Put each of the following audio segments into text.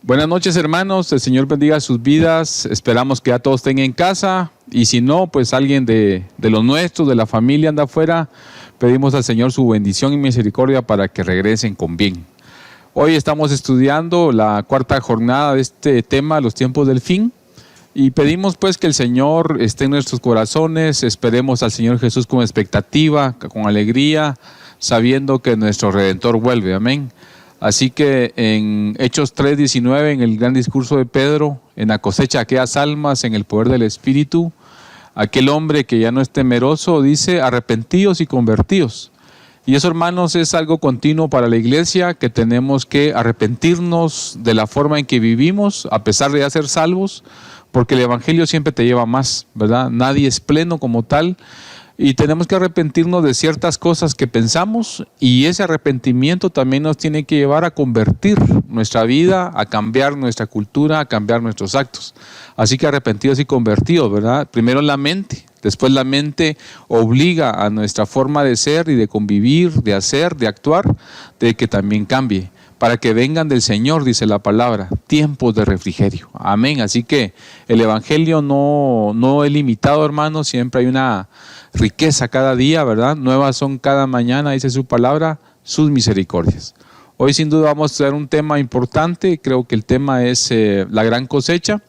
Buenas noches, hermanos. El Señor bendiga sus vidas. Esperamos que ya todos estén en casa. Y si no, pues alguien de los nuestros, de la familia anda afuera. Pedimos al Señor su bendición y misericordia para que regresen con bien. Hoy estamos estudiando la cuarta jornada de este tema, los tiempos del fin. Y pedimos pues que el Señor esté en nuestros corazones. Esperemos al Señor Jesús con expectativa, con alegría, sabiendo que nuestro Redentor vuelve. Amén. Así que en Hechos 3:19, en el gran discurso de Pedro, en la cosecha de aquellas almas, en el poder del Espíritu, aquel hombre que ya no es temeroso dice: arrepentíos y convertíos. Y eso, hermanos, es algo continuo para la iglesia, que tenemos que arrepentirnos de la forma en que vivimos, a pesar de ya ser salvos, porque el Evangelio siempre te lleva más, ¿verdad? Nadie es pleno como tal. Y tenemos que arrepentirnos de ciertas cosas que pensamos, y ese arrepentimiento también nos tiene que llevar a convertir nuestra vida, a cambiar nuestra cultura, a cambiar nuestros actos. Así que arrepentidos y convertidos, ¿verdad? Primero la mente, después la mente obliga a nuestra forma de ser y de convivir, de hacer, de actuar, de que también cambie, para que vengan del Señor, dice la palabra, tiempos de refrigerio. Amén. Así que el Evangelio no es limitado, hermanos, siempre hay una riqueza cada día, ¿verdad? Nuevas son cada mañana, dice su palabra, sus misericordias. Hoy sin duda vamos a traer un tema importante. Creo que el tema es la gran cosecha.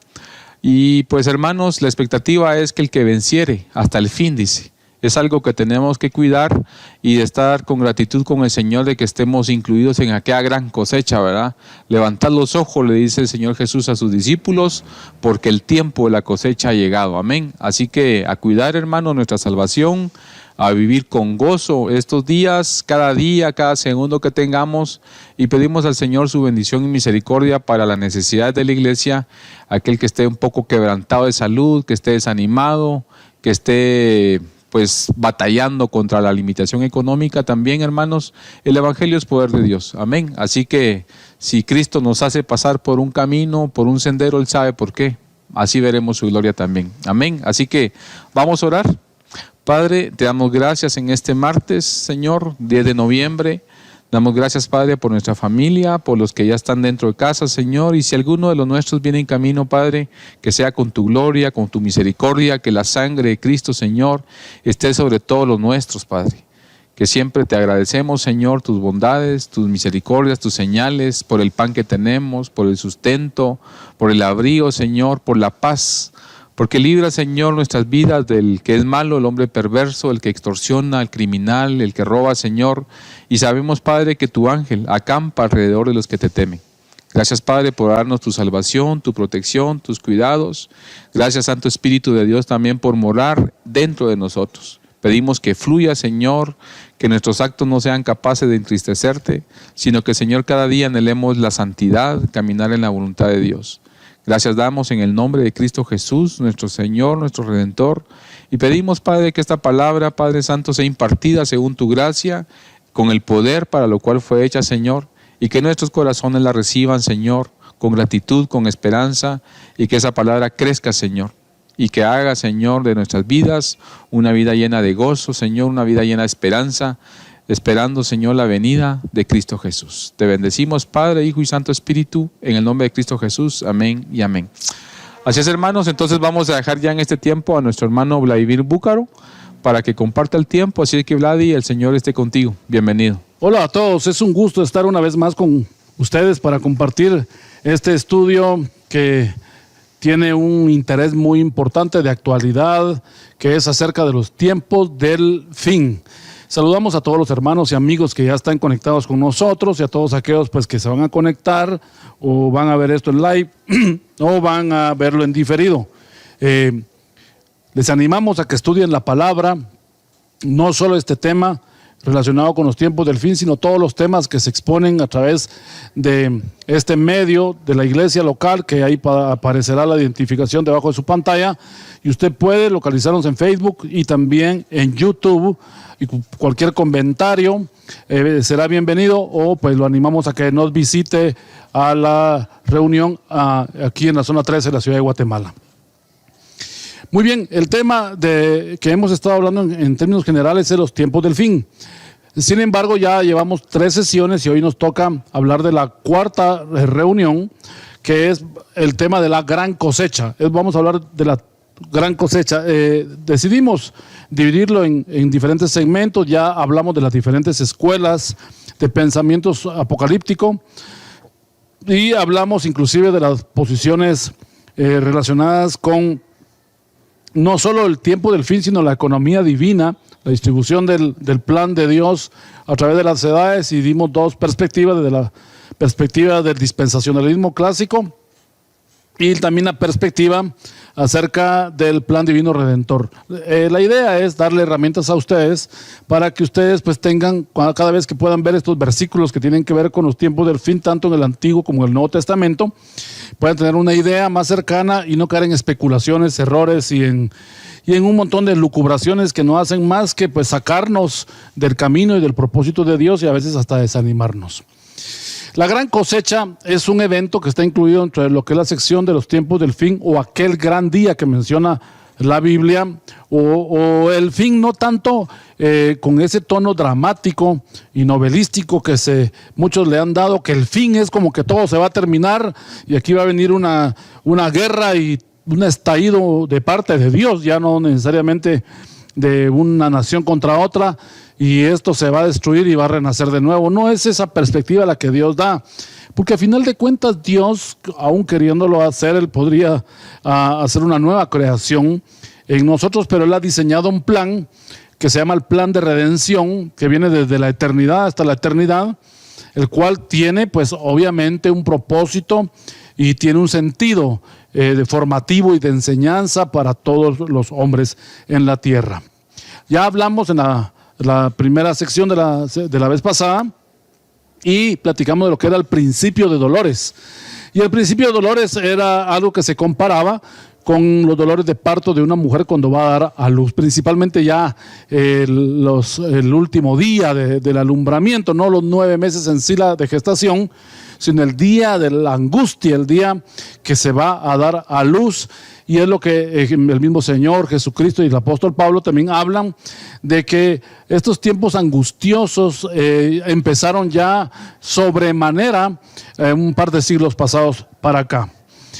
Y pues, hermanos, la expectativa es que el que venciere hasta el fin, dice. Es algo que tenemos que cuidar y de estar con gratitud con el Señor de que estemos incluidos en aquella gran cosecha, ¿verdad? Levantad los ojos, le dice el Señor Jesús a sus discípulos, porque el tiempo de la cosecha ha llegado. Amén. Así que a cuidar, hermanos, nuestra salvación, a vivir con gozo estos días, cada segundo que tengamos, y pedimos al Señor su bendición y misericordia para las necesidades de la iglesia, aquel que esté un poco quebrantado de salud, que esté desanimado, que esté pues batallando contra la limitación económica. También, hermanos, el Evangelio es poder de Dios. Amén. Así que si Cristo nos hace pasar por un camino, por un sendero, Él sabe por qué. Así veremos su gloria también. Amén. Así que vamos a orar. Padre, te damos gracias en este martes, Señor, 10 de noviembre. Damos gracias, Padre, por nuestra familia, por los que ya están dentro de casa, Señor. Y si alguno de los nuestros viene en camino, Padre, que sea con tu gloria, con tu misericordia, que la sangre de Cristo, Señor, esté sobre todos los nuestros, Padre. Que siempre te agradecemos, Señor, tus bondades, tus misericordias, tus señales, por el pan que tenemos, por el sustento, por el abrigo, Señor, por la paz. Porque libra, Señor, nuestras vidas del que es malo, el hombre perverso, el que extorsiona, el criminal, el que roba, Señor. Y sabemos, Padre, que tu ángel acampa alrededor de los que te temen. Gracias, Padre, por darnos tu salvación, tu protección, tus cuidados. Gracias, Santo Espíritu de Dios, también por morar dentro de nosotros. Pedimos que fluya, Señor, que nuestros actos no sean capaces de entristecerte, sino que, Señor, cada día anhelemos la santidad, caminar en la voluntad de Dios. Gracias damos en el nombre de Cristo Jesús, nuestro Señor, nuestro Redentor. Y pedimos, Padre, que esta palabra, Padre Santo, sea impartida según tu gracia, con el poder para lo cual fue hecha, Señor. Y que nuestros corazones la reciban, Señor, con gratitud, con esperanza. Y que esa palabra crezca, Señor. Y que haga, Señor, de nuestras vidas una vida llena de gozo, Señor, una vida llena de esperanza, esperando, Señor, la venida de Cristo Jesús. Te bendecimos, Padre, Hijo y Santo Espíritu, en el nombre de Cristo Jesús. Amén y amén. Así es, hermanos, entonces vamos a dejar ya en este tiempo a nuestro hermano Vladimir Búcaro para que comparta el tiempo. Así que, Vladi, el Señor esté contigo. Bienvenido. Hola a todos, es un gusto estar una vez más con ustedes para compartir este estudio que tiene un interés muy importante de actualidad, que es acerca de los tiempos del fin. Saludamos a todos los hermanos y amigos que ya están conectados con nosotros y a todos aquellos pues, que se van a conectar o van a ver esto en live o van a verlo en diferido. Les animamos a que estudien la palabra, no solo este tema relacionado con los tiempos del fin, sino todos los temas que se exponen a través de este medio de la iglesia local, que ahí aparecerá la identificación debajo de su pantalla, y usted puede localizarnos en Facebook y también en YouTube, y cualquier comentario será bienvenido, o pues lo animamos a que nos visite a la reunión aquí en la zona 13 de la ciudad de Guatemala. Muy bien, el tema que hemos estado hablando en términos generales es los tiempos del fin. Sin embargo, ya llevamos 3 sesiones y hoy nos toca hablar de la cuarta reunión, que es el tema de la gran cosecha. Vamos a hablar de la gran cosecha. Decidimos dividirlo en diferentes segmentos. Ya hablamos de las diferentes escuelas de pensamientos apocalíptico y hablamos inclusive de las posiciones relacionadas con no solo el tiempo del fin, sino la economía divina, la distribución del plan de Dios a través de las edades, y dimos dos perspectivas: desde la perspectiva del dispensacionalismo clásico y también la perspectiva acerca del plan divino redentor. La idea es darle herramientas a ustedes para que ustedes pues tengan, cada vez que puedan ver estos versículos que tienen que ver con los tiempos del fin, tanto en el Antiguo como en el Nuevo Testamento, puedan tener una idea más cercana y no caer en especulaciones, errores y en un montón de lucubraciones que no hacen más que pues sacarnos del camino y del propósito de Dios, y a veces hasta desanimarnos. La gran cosecha es un evento que está incluido entre lo que es la sección de los tiempos del fin, o aquel gran día que menciona la Biblia, o el fin no tanto con ese tono dramático y novelístico que muchos le han dado, que el fin es como que todo se va a terminar y aquí va a venir una guerra y un estallido de parte de Dios, ya no necesariamente de una nación contra otra, y esto se va a destruir y va a renacer de nuevo. No es esa perspectiva la que Dios da, porque a final de cuentas Dios, aún queriéndolo hacer, Él podría hacer una nueva creación en nosotros, pero Él ha diseñado un plan que se llama el plan de redención, que viene desde la eternidad hasta la eternidad, el cual tiene pues obviamente un propósito y tiene un sentido de formativo y de enseñanza para todos los hombres en la tierra. Ya hablamos en la primera sección de la vez pasada y platicamos de lo que era el principio de dolores. Y el principio de dolores era algo que se comparaba con los dolores de parto de una mujer cuando va a dar a luz, principalmente ya el último día del alumbramiento, no los 9 meses en sí de gestación, sino el día de la angustia, el día que se va a dar a luz. Y es lo que el mismo Señor Jesucristo y el apóstol Pablo también hablan de que estos tiempos angustiosos empezaron ya sobremanera un par de siglos pasados para acá.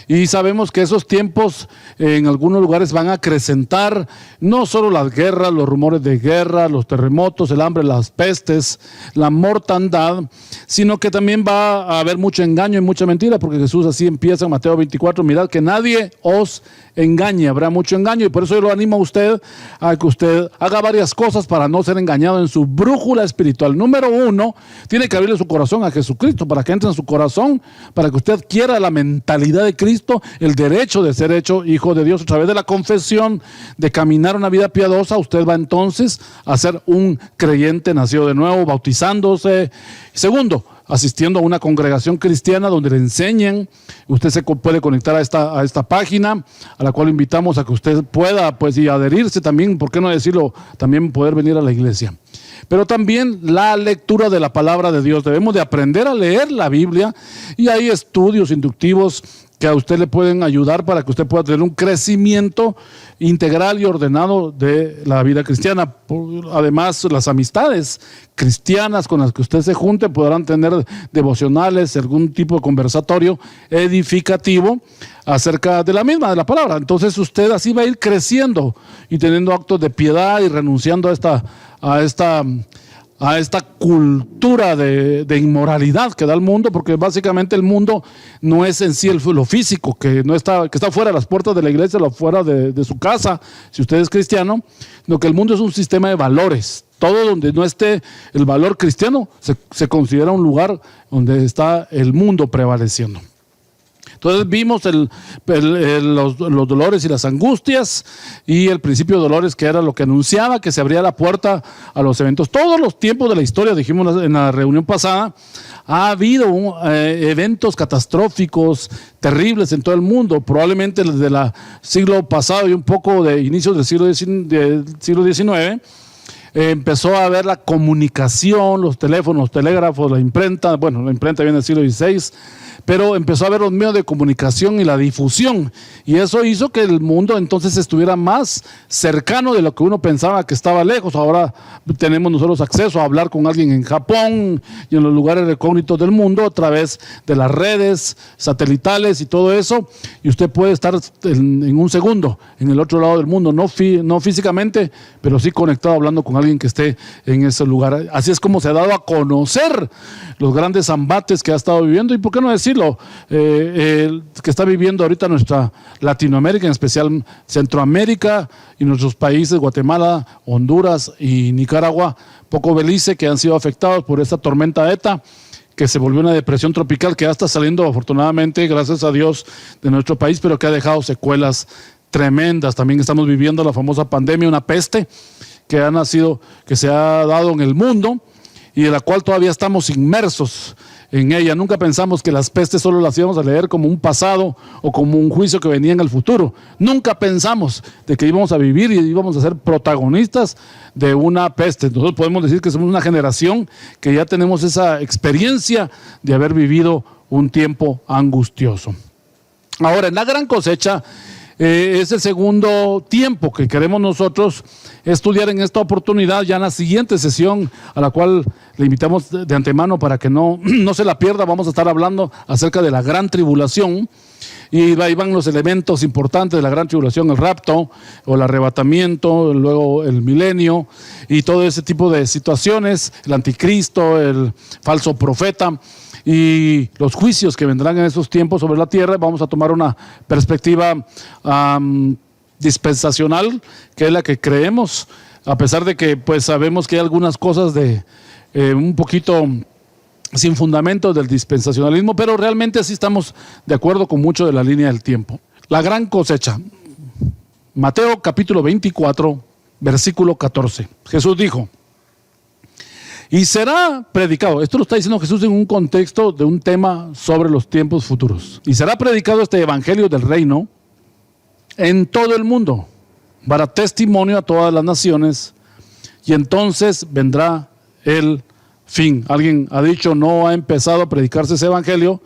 Y sabemos que esos tiempos en algunos lugares van a acrecentar no solo las guerras, los rumores de guerra, los terremotos, el hambre, las pestes, la mortandad, sino que también va a haber mucho engaño y mucha mentira, porque Jesús así empieza en Mateo 24, mirad que nadie os engañe, habrá mucho engaño, y por eso yo lo animo a usted a que usted haga varias cosas para no ser engañado en su brújula espiritual. Número 1, tiene que abrirle su corazón a Jesucristo para que entre en su corazón, para que usted adquiera la mentalidad de Cristo, el derecho de ser hecho hijo de Dios a través de la confesión, de caminar una vida piadosa. Usted va entonces a ser un creyente nacido de nuevo, bautizándose. Segundo, asistiendo a una congregación cristiana donde le enseñen. Usted se puede conectar a esta página, a la cual invitamos a que usted pueda pues y adherirse también, ¿por qué no decirlo? También poder venir a la iglesia. Pero también la lectura de la palabra de Dios. Debemos de aprender a leer la Biblia, y hay estudios inductivos que a usted le pueden ayudar para que usted pueda tener un crecimiento integral y ordenado de la vida cristiana. Además, las amistades cristianas con las que usted se junte podrán tener devocionales, algún tipo de conversatorio edificativo acerca de la misma, de la palabra. Entonces usted así va a ir creciendo y teniendo actos de piedad y renunciando a esta cultura de inmoralidad que da el mundo, porque básicamente el mundo no es en sí lo físico, que está fuera de las puertas de la iglesia o fuera de su casa, si usted es cristiano, sino que el mundo es un sistema de valores. Todo donde no esté el valor cristiano se considera un lugar donde está el mundo prevaleciendo. Entonces vimos los dolores y las angustias, y el principio de dolores, que era lo que anunciaba que se abría la puerta a los eventos. Todos los tiempos de la historia, dijimos en la reunión pasada, ha habido eventos catastróficos terribles en todo el mundo, probablemente desde el siglo pasado y un poco de inicios del siglo XIX. empezó a haber la comunicación, los teléfonos, los telégrafos, la imprenta. Bueno, la imprenta viene del siglo XVI, pero empezó a haber los medios de comunicación y la difusión, y eso hizo que el mundo entonces estuviera más cercano de lo que uno pensaba que estaba lejos. Ahora tenemos nosotros acceso a hablar con alguien en Japón y en los lugares recógnitos del mundo a través de las redes satelitales y todo eso, y usted puede estar en un segundo en el otro lado del mundo, no físicamente, pero sí conectado, hablando con alguien que esté en ese lugar. Así es como se ha dado a conocer los grandes embates que ha estado viviendo, y por qué no decirlo, que está viviendo ahorita nuestra Latinoamérica, en especial Centroamérica, y nuestros países Guatemala, Honduras y Nicaragua, poco Belice, que han sido afectados por esta tormenta ETA, que se volvió una depresión tropical que ya está saliendo afortunadamente, gracias a Dios, de nuestro país, pero que ha dejado secuelas tremendas. También estamos viviendo la famosa pandemia, una peste que se ha dado en el mundo y de la cual todavía estamos inmersos en ella. Nunca pensamos que las pestes solo las íbamos a leer como un pasado o como un juicio que venía en el futuro. Nunca pensamos de que íbamos a vivir y íbamos a ser protagonistas de una peste. Nosotros podemos decir que somos una generación que ya tenemos esa experiencia de haber vivido un tiempo angustioso. Ahora, en la gran cosecha, es el segundo tiempo que queremos nosotros estudiar en esta oportunidad, ya en la siguiente sesión, a la cual le invitamos de antemano para que no se la pierda. Vamos a estar hablando acerca de la gran tribulación, y ahí van los elementos importantes de la gran tribulación: el rapto o el arrebatamiento, luego el milenio y todo ese tipo de situaciones, el anticristo, el falso profeta y los juicios que vendrán en esos tiempos sobre la tierra. Vamos a tomar una perspectiva dispensacional, que es la que creemos, a pesar de que pues sabemos que hay algunas cosas de un poquito sin fundamento del dispensacionalismo, pero realmente sí estamos de acuerdo con mucho de la línea del tiempo. La gran cosecha, Mateo capítulo 24, versículo 14. Jesús dijo: y será predicado, esto lo está diciendo Jesús en un contexto de un tema sobre los tiempos futuros, y será predicado este evangelio del reino en todo el mundo para testimonio a todas las naciones, y entonces vendrá el fin. Alguien ha dicho: no ha empezado a predicarse ese evangelio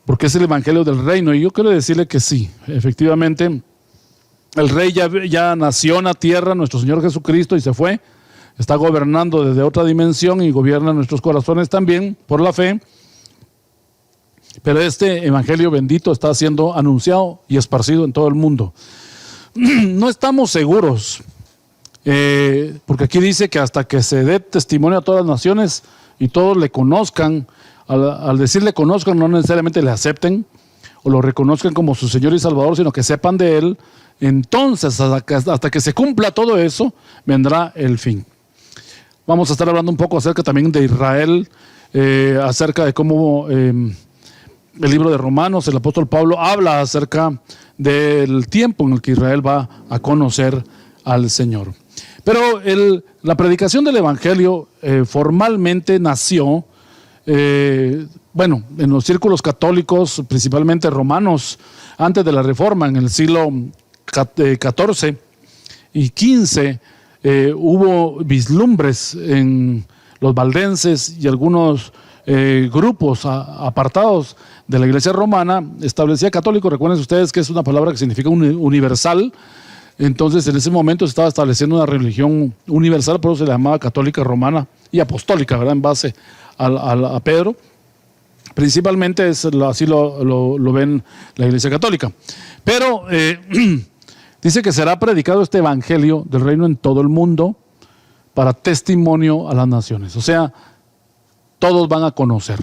porque es el evangelio del reino, y yo quiero decirle que sí, efectivamente el rey ya nació en la tierra, nuestro Señor Jesucristo, y se fue. Está gobernando desde otra dimensión y gobierna nuestros corazones también por la fe. Pero este evangelio bendito está siendo anunciado y esparcido en todo el mundo. No estamos seguros, porque aquí dice que hasta que se dé testimonio a todas las naciones y todos le conozcan. Al decir le conozcan, no necesariamente le acepten o lo reconozcan como su Señor y Salvador, sino que sepan de Él. Entonces, hasta que se cumpla todo eso, vendrá el fin. Vamos a estar hablando un poco acerca también de Israel, acerca de cómo el libro de Romanos, el apóstol Pablo habla acerca del tiempo en el que Israel va a conocer al Señor. Pero la predicación del evangelio formalmente nació, en los círculos católicos, principalmente romanos, antes de la Reforma, en el siglo XIV y XV. Hubo vislumbres en los valdenses y algunos grupos apartados de la iglesia romana, establecida católico. Recuerden ustedes que es una palabra que significa universal. Entonces, en ese momento se estaba estableciendo una religión universal, por eso se le llamaba católica romana y apostólica, ¿verdad? En base a Pedro. Principalmente así lo ven la iglesia católica. Pero dice que será predicado este evangelio del reino en todo el mundo para testimonio a las naciones. O sea, todos van a conocer.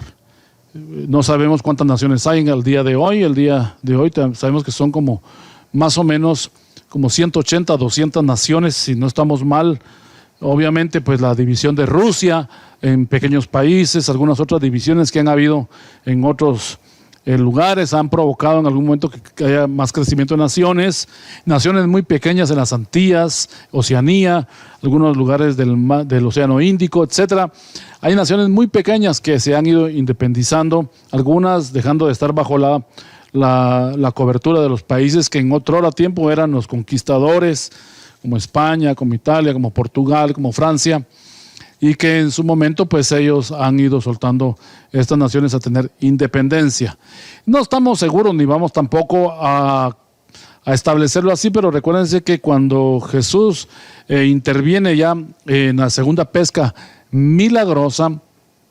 No sabemos cuántas naciones hay en el día de hoy. El día de hoy sabemos que son como más o menos como 180, 200 naciones, si no estamos mal. Obviamente, pues la división de Rusia en pequeños países, algunas otras divisiones que han habido en otros lugares han provocado en algún momento que haya más crecimiento de naciones muy pequeñas en las Antillas, Oceanía, algunos lugares del Océano Índico, etcétera. Hay naciones muy pequeñas que se han ido independizando, algunas dejando de estar bajo la cobertura de los países que en otro tiempo eran los conquistadores, como España, como Italia, como Portugal, como Francia, y que en su momento pues ellos han ido soltando estas naciones a tener independencia. No estamos seguros ni vamos tampoco a establecerlo así, pero recuérdense que cuando Jesús interviene ya en la segunda pesca milagrosa,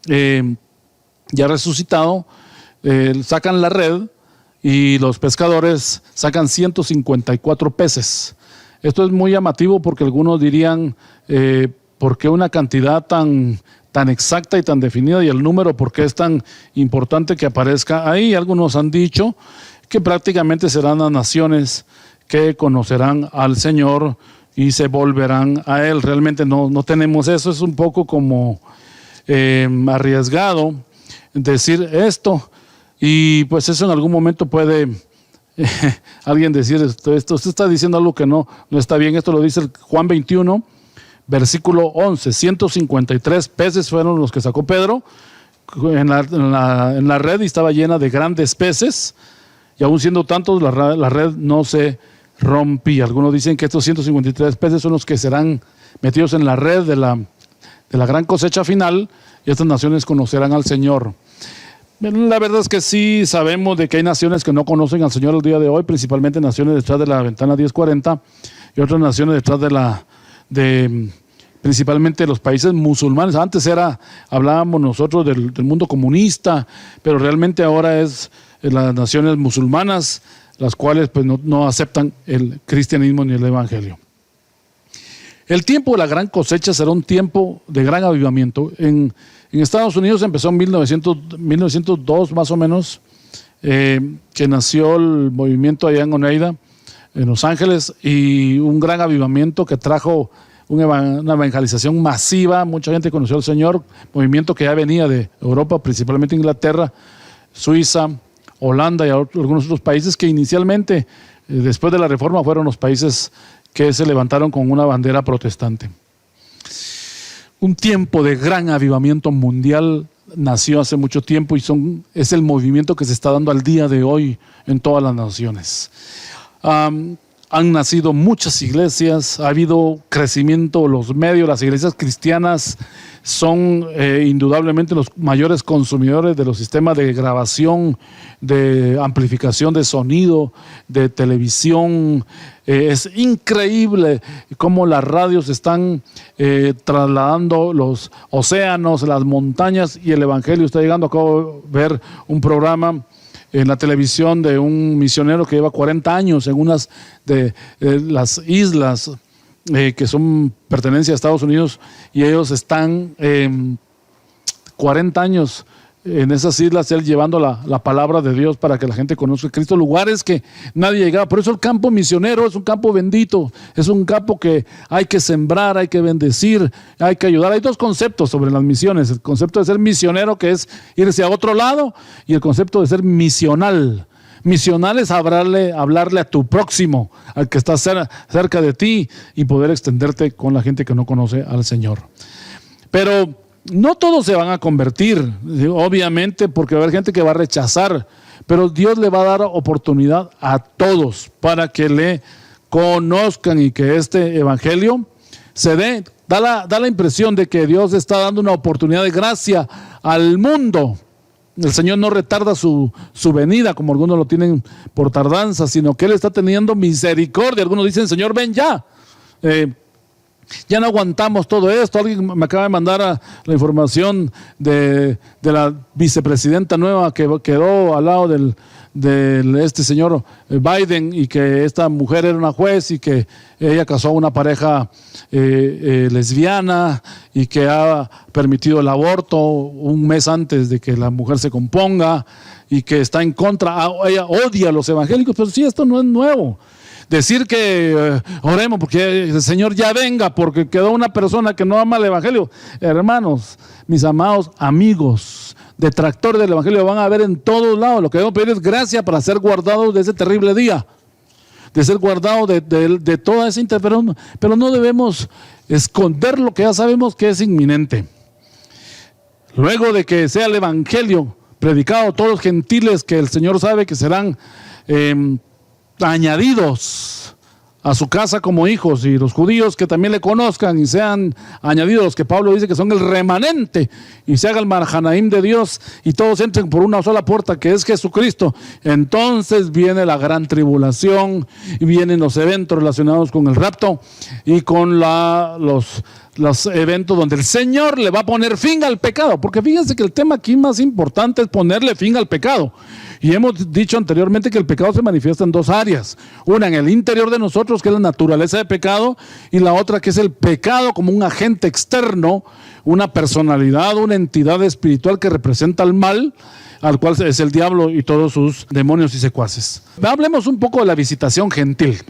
ya resucitado, sacan la red y los pescadores sacan 154 peces. Esto es muy llamativo porque algunos dirían, ¿por qué una cantidad tan exacta y tan definida? Y el número, ¿por qué es tan importante que aparezca ahí? Algunos han dicho que prácticamente serán las naciones que conocerán al Señor y se volverán a Él. Realmente no tenemos eso, es un poco como arriesgado decir esto, y pues eso en algún momento puede alguien decir, esto usted está diciendo algo que no está bien. Esto lo dice Juan 21, versículo 11, 153 peces fueron los que sacó Pedro en la red, y estaba llena de grandes peces, y aún siendo tantos la red no se rompía. Algunos dicen que estos 153 peces son los que serán metidos en la red de la gran cosecha final, y estas naciones conocerán al Señor. La verdad es que sí sabemos de que hay naciones que no conocen al Señor el día de hoy, principalmente naciones detrás de la ventana 1040 y otras naciones detrás de principalmente los países musulmanes. Antes hablábamos nosotros del mundo comunista, pero realmente ahora es las naciones musulmanas las cuales pues no aceptan el cristianismo ni el evangelio. El tiempo de la gran cosecha será un tiempo de gran avivamiento. En Estados Unidos empezó en 1902 más o menos, que nació el movimiento allá en Oneida, en Los Ángeles, y un gran avivamiento que trajo una evangelización masiva. Mucha gente conoció al Señor, movimiento que ya venía de Europa, principalmente Inglaterra, Suiza, Holanda y algunos otros países que inicialmente, después de la Reforma, fueron los países que se levantaron con una bandera protestante. Un tiempo de gran avivamiento mundial nació hace mucho tiempo, y es el movimiento que se está dando al día de hoy en todas las naciones. Han nacido muchas iglesias, ha habido crecimiento, los medios, las iglesias cristianas son indudablemente los mayores consumidores de los sistemas de grabación, de amplificación de sonido, de televisión. Es increíble cómo las radios están trasladando los océanos, las montañas y el evangelio está llegando. Acabo de ver un programa en la televisión de un misionero que lleva 40 años en unas de las islas que son pertenencia a Estados Unidos, y ellos están 40 años en esas islas, él llevando la palabra de Dios para que la gente conozca a Cristo, lugares que nadie llegaba. Por eso el campo misionero es un campo bendito, es un campo que hay que sembrar, hay que bendecir, hay que ayudar. Hay dos conceptos sobre las misiones: el concepto de ser misionero, que es irse a otro lado, y el concepto de ser misional. Misional es hablarle a tu próximo, al que está cerca de ti, y poder extenderte con la gente que no conoce al Señor. Pero no todos se van a convertir, obviamente, porque va a haber gente que va a rechazar, pero Dios le va a dar oportunidad a todos para que le conozcan y que este evangelio se dé. Da la impresión de que Dios está dando una oportunidad de gracia al mundo. El Señor no retarda su venida, como algunos lo tienen por tardanza, sino que Él está teniendo misericordia. Algunos dicen: Señor, ven ya. Ya no aguantamos todo esto. Alguien me acaba de mandar la información de la vicepresidenta nueva que quedó al lado de este señor Biden, y que esta mujer era una juez y que ella casó a una pareja lesbiana, y que ha permitido el aborto un mes antes de que la mujer se componga, y que está en contra. Ella odia a los evangélicos. Pero sí, esto no es nuevo. Decir que oremos porque el Señor ya venga, porque quedó una persona que no ama el evangelio. Hermanos, mis amados amigos, detractores del evangelio van a ver en todos lados. Lo que debemos pedir es gracia para ser guardados de ese terrible día, de ser guardados de toda esa interferencia. Pero no debemos esconder lo que ya sabemos que es inminente. Luego de que sea el evangelio predicado a todos los gentiles, que el Señor sabe que serán añadidos a su casa como hijos, y los judíos que también le conozcan y sean añadidos los que Pablo dice que son el remanente, y se haga el Mahanaim de Dios y todos entren por una sola puerta que es Jesucristo. Entonces viene la gran tribulación y vienen los eventos relacionados con el rapto y con los eventos donde el Señor le va a poner fin al pecado, porque fíjense que el tema aquí más importante es ponerle fin al pecado. Y hemos dicho anteriormente que el pecado se manifiesta en dos áreas. Una en el interior de nosotros, que es la naturaleza de pecado, y la otra que es el pecado como un agente externo, una personalidad, una entidad espiritual que representa el mal, al cual es el diablo y todos sus demonios y secuaces. Hablemos un poco de la visitación gentil.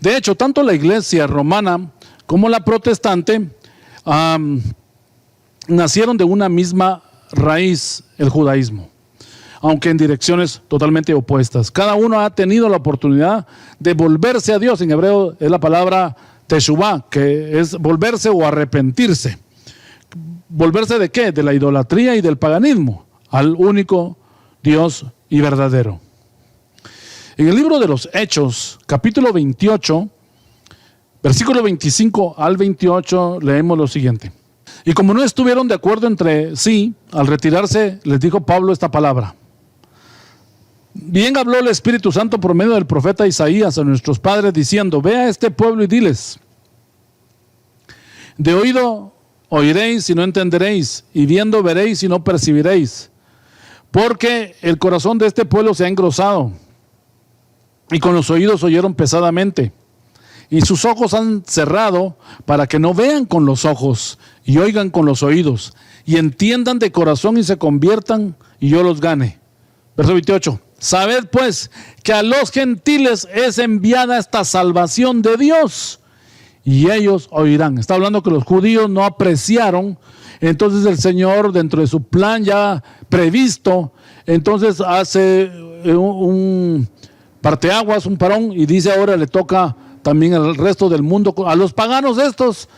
De hecho, tanto la iglesia romana como la protestante nacieron de una misma raíz, el judaísmo, aunque en direcciones totalmente opuestas. Cada uno ha tenido la oportunidad de volverse a Dios. En hebreo es la palabra teshuvá, que es volverse o arrepentirse. ¿Volverse de qué? De la idolatría y del paganismo, al único Dios y verdadero. En el libro de los Hechos, capítulo 28, versículo 25 al 28, leemos lo siguiente. Y como no estuvieron de acuerdo entre sí, al retirarse, les dijo Pablo esta palabra. Bien habló el Espíritu Santo por medio del profeta Isaías a nuestros padres diciendo: ve a este pueblo y diles, de oído oiréis y no entenderéis, y viendo veréis y no percibiréis, porque el corazón de este pueblo se ha engrosado, y con los oídos oyeron pesadamente, y sus ojos han cerrado para que no vean con los ojos y oigan con los oídos, y entiendan de corazón y se conviertan, y yo los gane. Verso 28. Sabed pues que a los gentiles es enviada esta salvación de Dios, y ellos oirán. Está hablando que los judíos no apreciaron. Entonces el Señor, dentro de su plan ya previsto, entonces hace un parteaguas, un parón, y dice ahora le toca también al resto del mundo, a los paganos estos,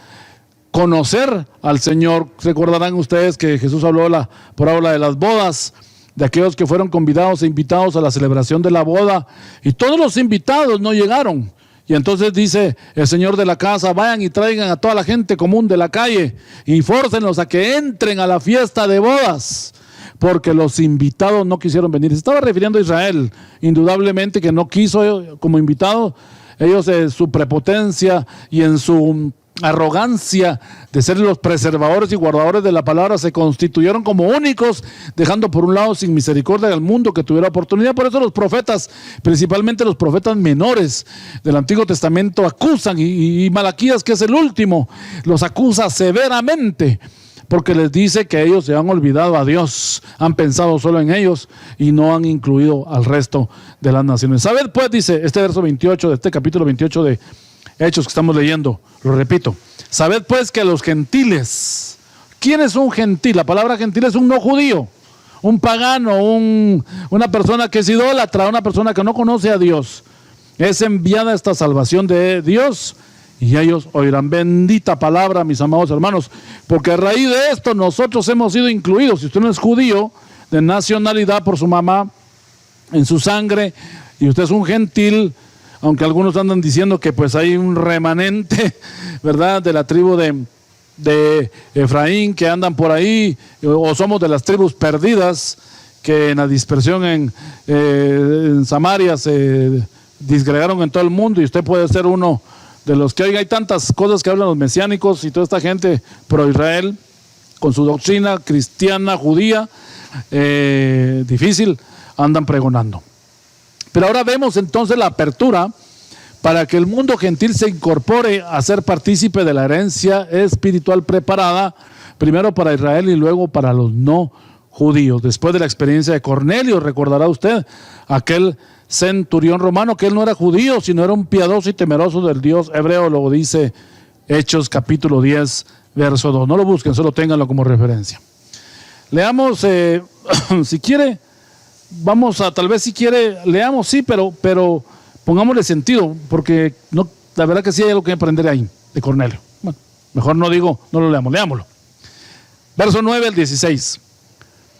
conocer al Señor. Recordarán ustedes que Jesús habló la parábola de las bodas, de aquellos que fueron convidados e invitados a la celebración de la boda, y todos los invitados no llegaron. Y entonces dice el Señor de la casa: vayan y traigan a toda la gente común de la calle y fórcenlos a que entren a la fiesta de bodas, porque los invitados no quisieron venir. Se estaba refiriendo a Israel, indudablemente, que no quiso como invitado. Ellos en su prepotencia y en su arrogancia de ser los preservadores y guardadores de la palabra se constituyeron como únicos, dejando por un lado sin misericordia al mundo que tuviera oportunidad. Por eso los profetas, principalmente los profetas menores del Antiguo Testamento, acusan, y Malaquías, que es el último, los acusa severamente, porque les dice que ellos se han olvidado a Dios, han pensado solo en ellos y no han incluido al resto de las naciones. Sabed pues, dice este verso 28 de este capítulo 28 de Hechos que estamos leyendo, lo repito: sabed pues que a los gentiles. ¿Quién es un gentil? La palabra gentil es un no judío, un pagano, una persona que es idólatra, una persona que no conoce a Dios. Es enviada esta salvación de Dios, y ellos oirán. Bendita palabra, mis amados hermanos, porque a raíz de esto nosotros hemos sido incluidos. Si usted no es judío de nacionalidad por su mamá, en su sangre, y usted es un gentil, aunque algunos andan diciendo que pues hay un remanente, ¿verdad?, de la tribu de Efraín que andan por ahí, o somos de las tribus perdidas que en la dispersión en Samaria se disgregaron en todo el mundo, y usted puede ser uno de los que, oiga, hay tantas cosas que hablan los mesiánicos y toda esta gente pro Israel con su doctrina cristiana, judía, difícil, andan pregonando. Pero ahora vemos entonces la apertura para que el mundo gentil se incorpore a ser partícipe de la herencia espiritual preparada, primero para Israel y luego para los no judíos. Después de la experiencia de Cornelio, recordará usted, aquel centurión romano, que él no era judío, sino era un piadoso y temeroso del Dios hebreo, lo dice Hechos capítulo 10, verso 2. No lo busquen, solo ténganlo como referencia. Leamos, si quiere, vamos a, tal vez si quiere, leamos, sí, pero pongámosle sentido, porque no, la verdad que sí hay algo que aprender ahí, de Cornelio. Bueno, mejor no digo, no lo leamos, leámoslo. Verso 9 al 16.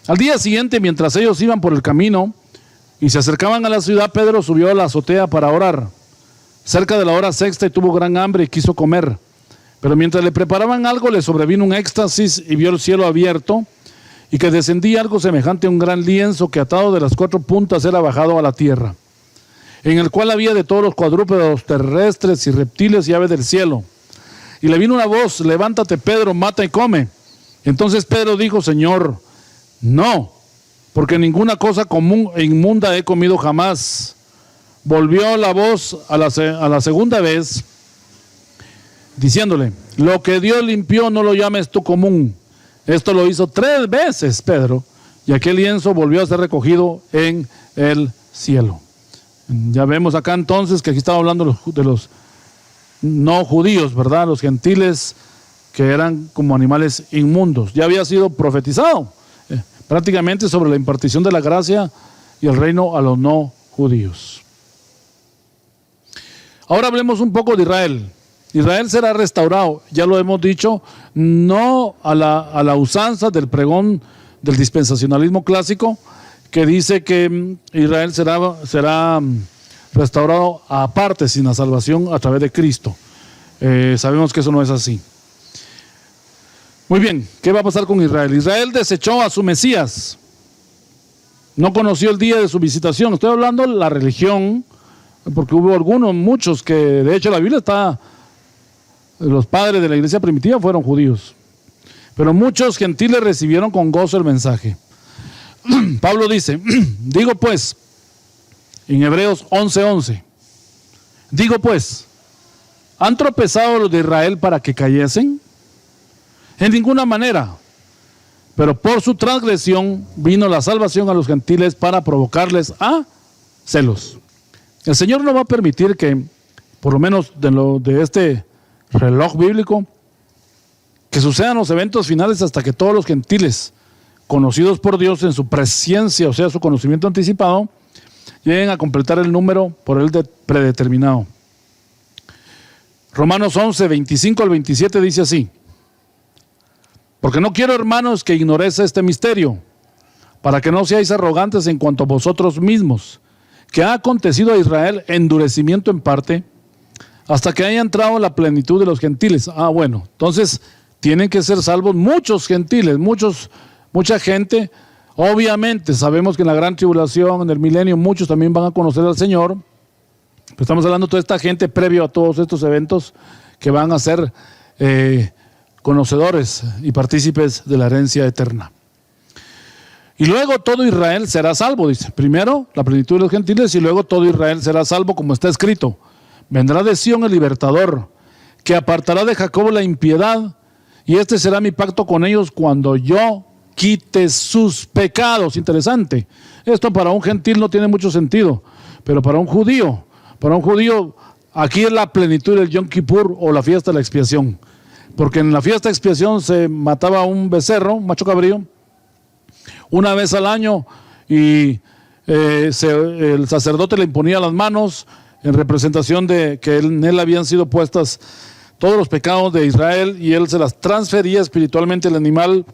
Al día siguiente, mientras ellos iban por el camino y se acercaban a la ciudad, Pedro subió a la azotea para orar. cerca de la hora sexta y tuvo gran hambre y quiso comer. Pero mientras le preparaban algo, le sobrevino un éxtasis y vio el cielo abierto y que descendía algo semejante a un gran lienzo que atado de las 4 puntas era bajado a la tierra, en el cual había de todos los cuadrúpedos terrestres y reptiles y aves del cielo. Y le vino una voz: levántate, Pedro, mata y come. Entonces Pedro dijo: Señor, no, porque ninguna cosa común e inmunda he comido jamás. Volvió la voz a la segunda vez, diciéndole: lo que Dios limpió no lo llames tú común. Esto lo hizo 3 veces Pedro, y aquel lienzo volvió a ser recogido en el cielo. Ya vemos acá entonces que aquí estaba hablando de los no judíos, ¿verdad? Los gentiles que eran como animales inmundos. Ya había sido profetizado prácticamente sobre la impartición de la gracia y el reino a los no judíos. Ahora hablemos un poco de Israel. Israel será restaurado, ya lo hemos dicho, no a la usanza del pregón del dispensacionalismo clásico, que dice que Israel será restaurado aparte, sin la salvación a través de Cristo. Sabemos que eso no es así. Muy bien, ¿qué va a pasar con Israel? Israel desechó a su Mesías, no conoció el día de su visitación. Estoy hablando de la religión, porque hubo muchos que, de hecho la Biblia está, los padres de la iglesia primitiva fueron judíos, pero muchos gentiles recibieron con gozo el mensaje. Pablo dice, digo pues, en Hebreos 11:11, digo pues, ¿han tropezado los de Israel para que cayesen? En ninguna manera, pero por su transgresión vino la salvación a los gentiles para provocarles a celos. El Señor no va a permitir que, por lo menos de este reloj bíblico, que sucedan los eventos finales hasta que todos los gentiles conocidos por Dios en su presciencia, o sea, su conocimiento anticipado, lleguen a completar el número por él predeterminado. Romanos 11, 25 al 27 dice así: porque no quiero, hermanos, que ignoréis este misterio, para que no seáis arrogantes en cuanto a vosotros mismos, que ha acontecido a Israel endurecimiento en parte, hasta que haya entrado en la plenitud de los gentiles. Bueno, entonces tienen que ser salvos muchos gentiles, mucha gente. Obviamente sabemos que en la gran tribulación, en el milenio, muchos también van a conocer al Señor. Pero estamos hablando de toda esta gente previo a todos estos eventos que van a ser conocedores y partícipes de la herencia eterna. Y luego todo Israel será salvo, dice. Primero la plenitud de los gentiles y luego todo Israel será salvo, como está escrito: vendrá de Sión el libertador, que apartará de Jacob la impiedad, y este será mi pacto con ellos cuando yo quite sus pecados. Interesante. Esto para un gentil no tiene mucho sentido, pero para un judío, aquí es la plenitud del Yom Kippur, o la fiesta de la expiación. Porque en la fiesta de expiación se mataba un becerro, un macho cabrío, una vez al año, y el sacerdote le imponía las manos en representación de que en él habían sido puestas todos los pecados de Israel, y él se las transfería espiritualmente al animal.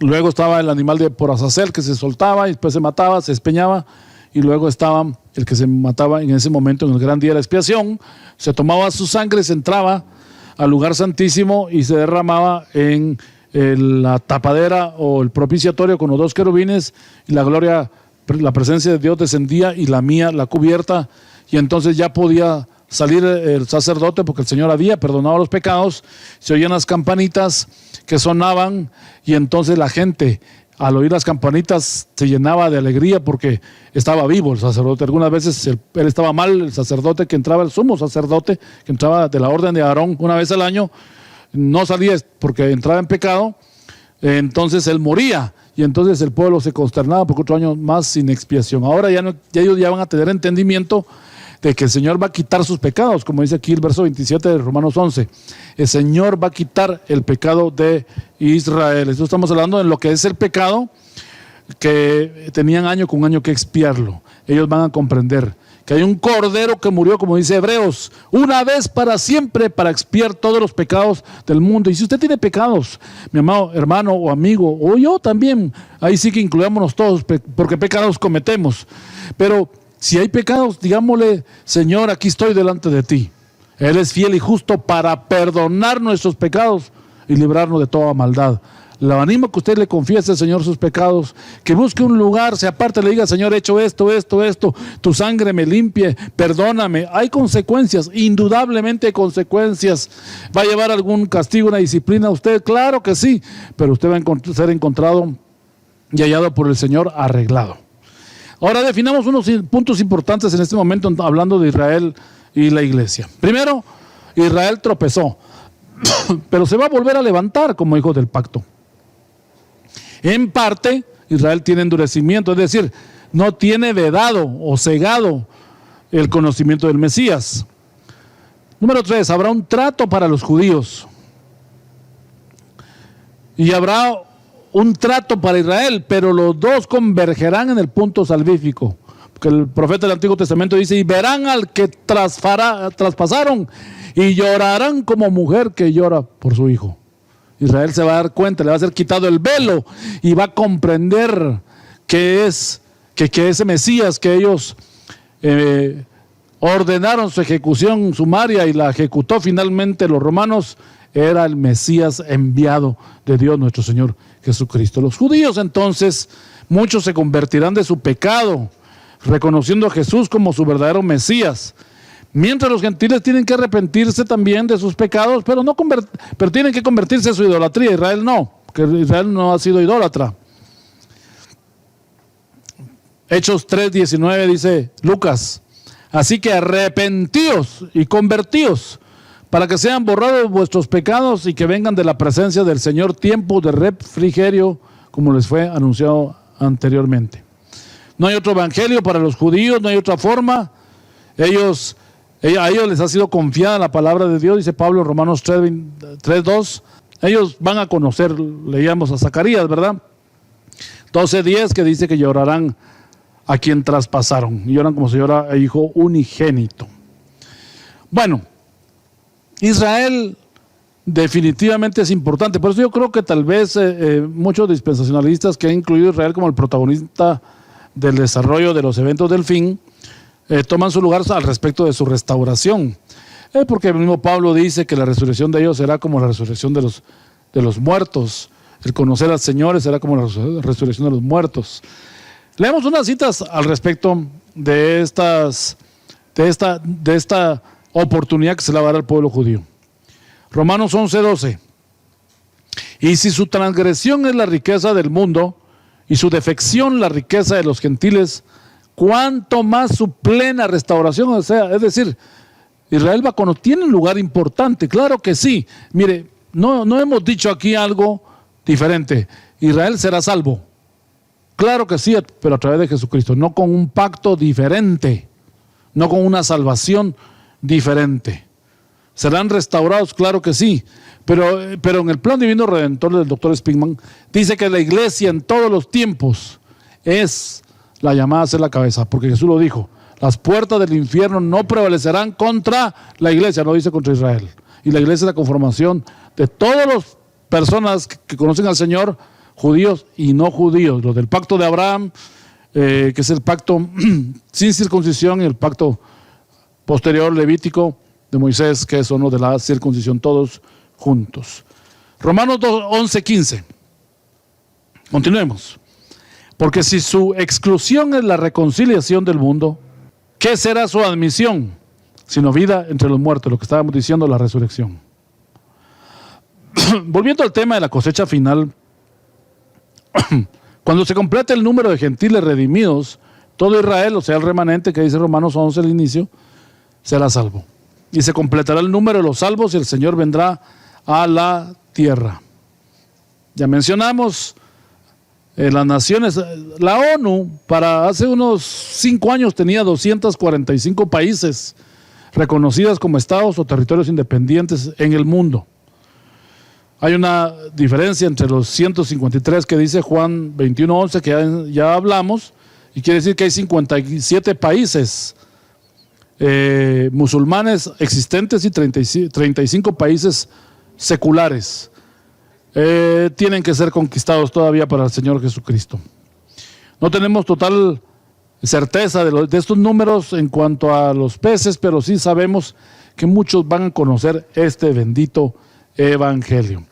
Luego estaba el animal por Azazel, que se soltaba y después se mataba, se despeñaba, y luego estaba el que se mataba en ese momento, en el gran día de la expiación. Se tomaba su sangre, se entraba al lugar santísimo y se derramaba en la tapadera o el propiciatorio con los 2 querubines, y la gloria, la presencia de Dios descendía y lamía la cubierta, y entonces ya podía salir el sacerdote, porque el Señor había perdonado los pecados. Se oían las campanitas que sonaban, y entonces la gente, al oír las campanitas, se llenaba de alegría porque estaba vivo el sacerdote. Algunas veces él estaba mal, el sacerdote que entraba, el sumo sacerdote que entraba de la orden de Aarón una vez al año, no salía porque entraba en pecado. Entonces él moría, y entonces el pueblo se consternaba porque otro año más sin expiación. Ahora ya ellos ya van a tener entendimiento de que el Señor va a quitar sus pecados, como dice aquí el verso 27 de Romanos 11. El Señor va a quitar el pecado de Israel. Esto estamos hablando de lo que es el pecado, que tenían año con año que expiarlo. Ellos van a comprender que hay un cordero que murió, como dice Hebreos, una vez para siempre, para expiar todos los pecados del mundo. Y si usted tiene pecados, mi amado hermano o amigo, o yo también, ahí sí que incluyámonos todos, porque pecados cometemos. Pero Si hay pecados, digámosle: Señor, aquí estoy delante de ti. Él es fiel y justo para perdonar nuestros pecados y librarnos de toda maldad. Le animo a que usted le confiese al Señor sus pecados, que busque un lugar, se aparte, le diga: Señor, he hecho esto, tu sangre me limpie, perdóname. Hay consecuencias, indudablemente hay consecuencias. ¿Va a llevar algún castigo, una disciplina a usted? Claro que sí, pero usted va a ser encontrado y hallado por el Señor arreglado. Ahora definamos unos puntos importantes en este momento, hablando de Israel y la iglesia. Primero, Israel tropezó, pero se va a volver a levantar como hijo del pacto. En parte, Israel tiene endurecimiento, es decir, no tiene vedado o cegado el conocimiento del Mesías. Número 3, habrá un trato para los judíos. Y habrá un trato para Israel, pero los dos convergerán en el punto salvífico. Porque el profeta del Antiguo Testamento dice: y verán al que traspasaron y llorarán como mujer que llora por su hijo. Israel se va a dar cuenta, le va a ser quitado el velo y va a comprender que ese Mesías que ellos ordenaron su ejecución sumaria y la ejecutó finalmente los romanos, era el Mesías enviado de Dios nuestro Señor Jesucristo. Los judíos entonces, muchos se convertirán de su pecado, reconociendo a Jesús como su verdadero Mesías. Mientras los gentiles tienen que arrepentirse también de sus pecados, pero tienen que convertirse en su idolatría. Israel no, que Israel no ha sido idólatra. Hechos 3:19 dice Lucas: así que arrepentíos y convertíos, para que sean borrados vuestros pecados y que vengan de la presencia del Señor tiempos de refrigerio, como les fue anunciado anteriormente. No hay otro evangelio para los judíos, no hay otra forma. A ellos les ha sido confiada la palabra de Dios, dice Pablo en Romanos 3:2. Ellos van a conocer, leíamos a Zacarías, ¿verdad? 12:10, que dice que llorarán a quien traspasaron. Lloran como si llora a hijo unigénito. Bueno, Israel definitivamente es importante. Por eso yo creo que tal vez muchos dispensacionalistas que han incluido a Israel como el protagonista del desarrollo de los eventos del fin, toman su lugar al respecto de su restauración, porque el mismo Pablo dice que la resurrección de ellos será como la resurrección de los muertos. El conocer al Señor será como la resurrección de los muertos. Leemos unas citas al respecto de esta oportunidad que se le va a dar al pueblo judío. Romanos 11:12. Y si su transgresión es la riqueza del mundo y su defección la riqueza de los gentiles, cuánto más su plena restauración. O sea, es decir, Israel tiene un lugar importante, claro que sí. Mire, no hemos dicho aquí algo diferente. Israel será salvo, claro que sí, pero a través de Jesucristo, no con un pacto diferente, no con una salvación diferente. Serán restaurados, claro que sí, pero en el plan divino redentor del Dr. Spingman dice que la iglesia en todos los tiempos es la llamada a ser la cabeza, porque Jesús lo dijo: las puertas del infierno no prevalecerán contra la iglesia, no dice contra Israel. Y la iglesia es la conformación de todas las personas que conocen al Señor, judíos y no judíos, los del pacto de Abraham, que es el pacto sin circuncisión, y el pacto posterior levítico de Moisés, que es uno de la circuncisión, todos juntos. Romanos 11:15. Continuemos. Porque si su exclusión es la reconciliación del mundo, ¿qué será su admisión? Sino vida entre los muertos, lo que estábamos diciendo, la resurrección. Volviendo al tema de la cosecha final, cuando se complete el número de gentiles redimidos, todo Israel, o sea el remanente que dice Romanos 11 al inicio, será salvo. Y se completará el número de los salvos y el Señor vendrá a la tierra. Ya mencionamos las naciones. La ONU para hace unos 5 años tenía 245 países reconocidas como estados o territorios independientes en el mundo. Hay una diferencia entre los 153 que dice Juan 21:11, que ya hablamos, y quiere decir que hay 57 países musulmanes existentes y 35 países seculares. Tienen que ser conquistados todavía para el Señor Jesucristo. No tenemos total certeza de estos números en cuanto a los peces, pero sí sabemos que muchos van a conocer este bendito evangelio.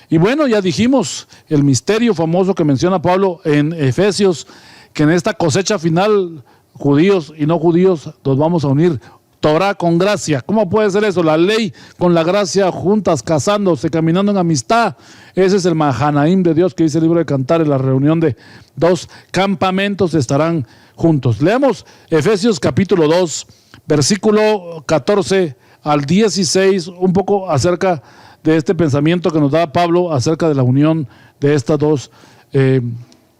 Y bueno, ya dijimos el misterio famoso que menciona Pablo en Efesios, que en esta cosecha final, judíos y no judíos, nos vamos a unir. Torah con gracia. ¿Cómo puede ser eso? La ley con la gracia juntas, casándose, caminando en amistad. Ese es el Mahanaim de Dios que dice el libro de Cantares. La reunión de dos campamentos estarán juntos. Leamos Efesios capítulo 2, versículo 14 al 16, un poco acerca de este pensamiento que nos da Pablo acerca de la unión de estas dos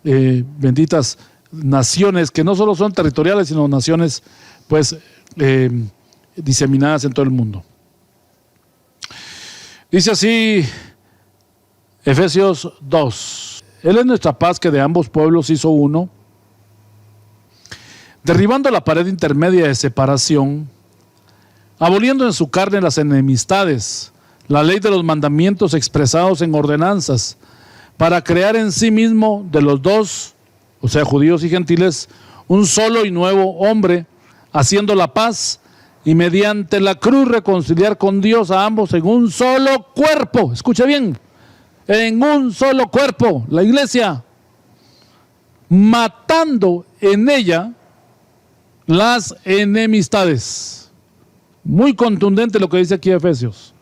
benditas naciones, que no solo son territoriales, sino naciones pues diseminadas en todo el mundo. Dice así Efesios 2: Él es nuestra paz, que de ambos pueblos hizo uno, derribando la pared intermedia de separación, aboliendo en su carne las enemistades, la ley de los mandamientos expresados en ordenanzas, para crear en sí mismo de los dos, o sea, judíos y gentiles, un solo y nuevo hombre, haciendo la paz, y mediante la cruz reconciliar con Dios a ambos en un solo cuerpo. Escuche bien, en un solo cuerpo, la iglesia, matando en ella las enemistades. Muy contundente lo que dice aquí Efesios.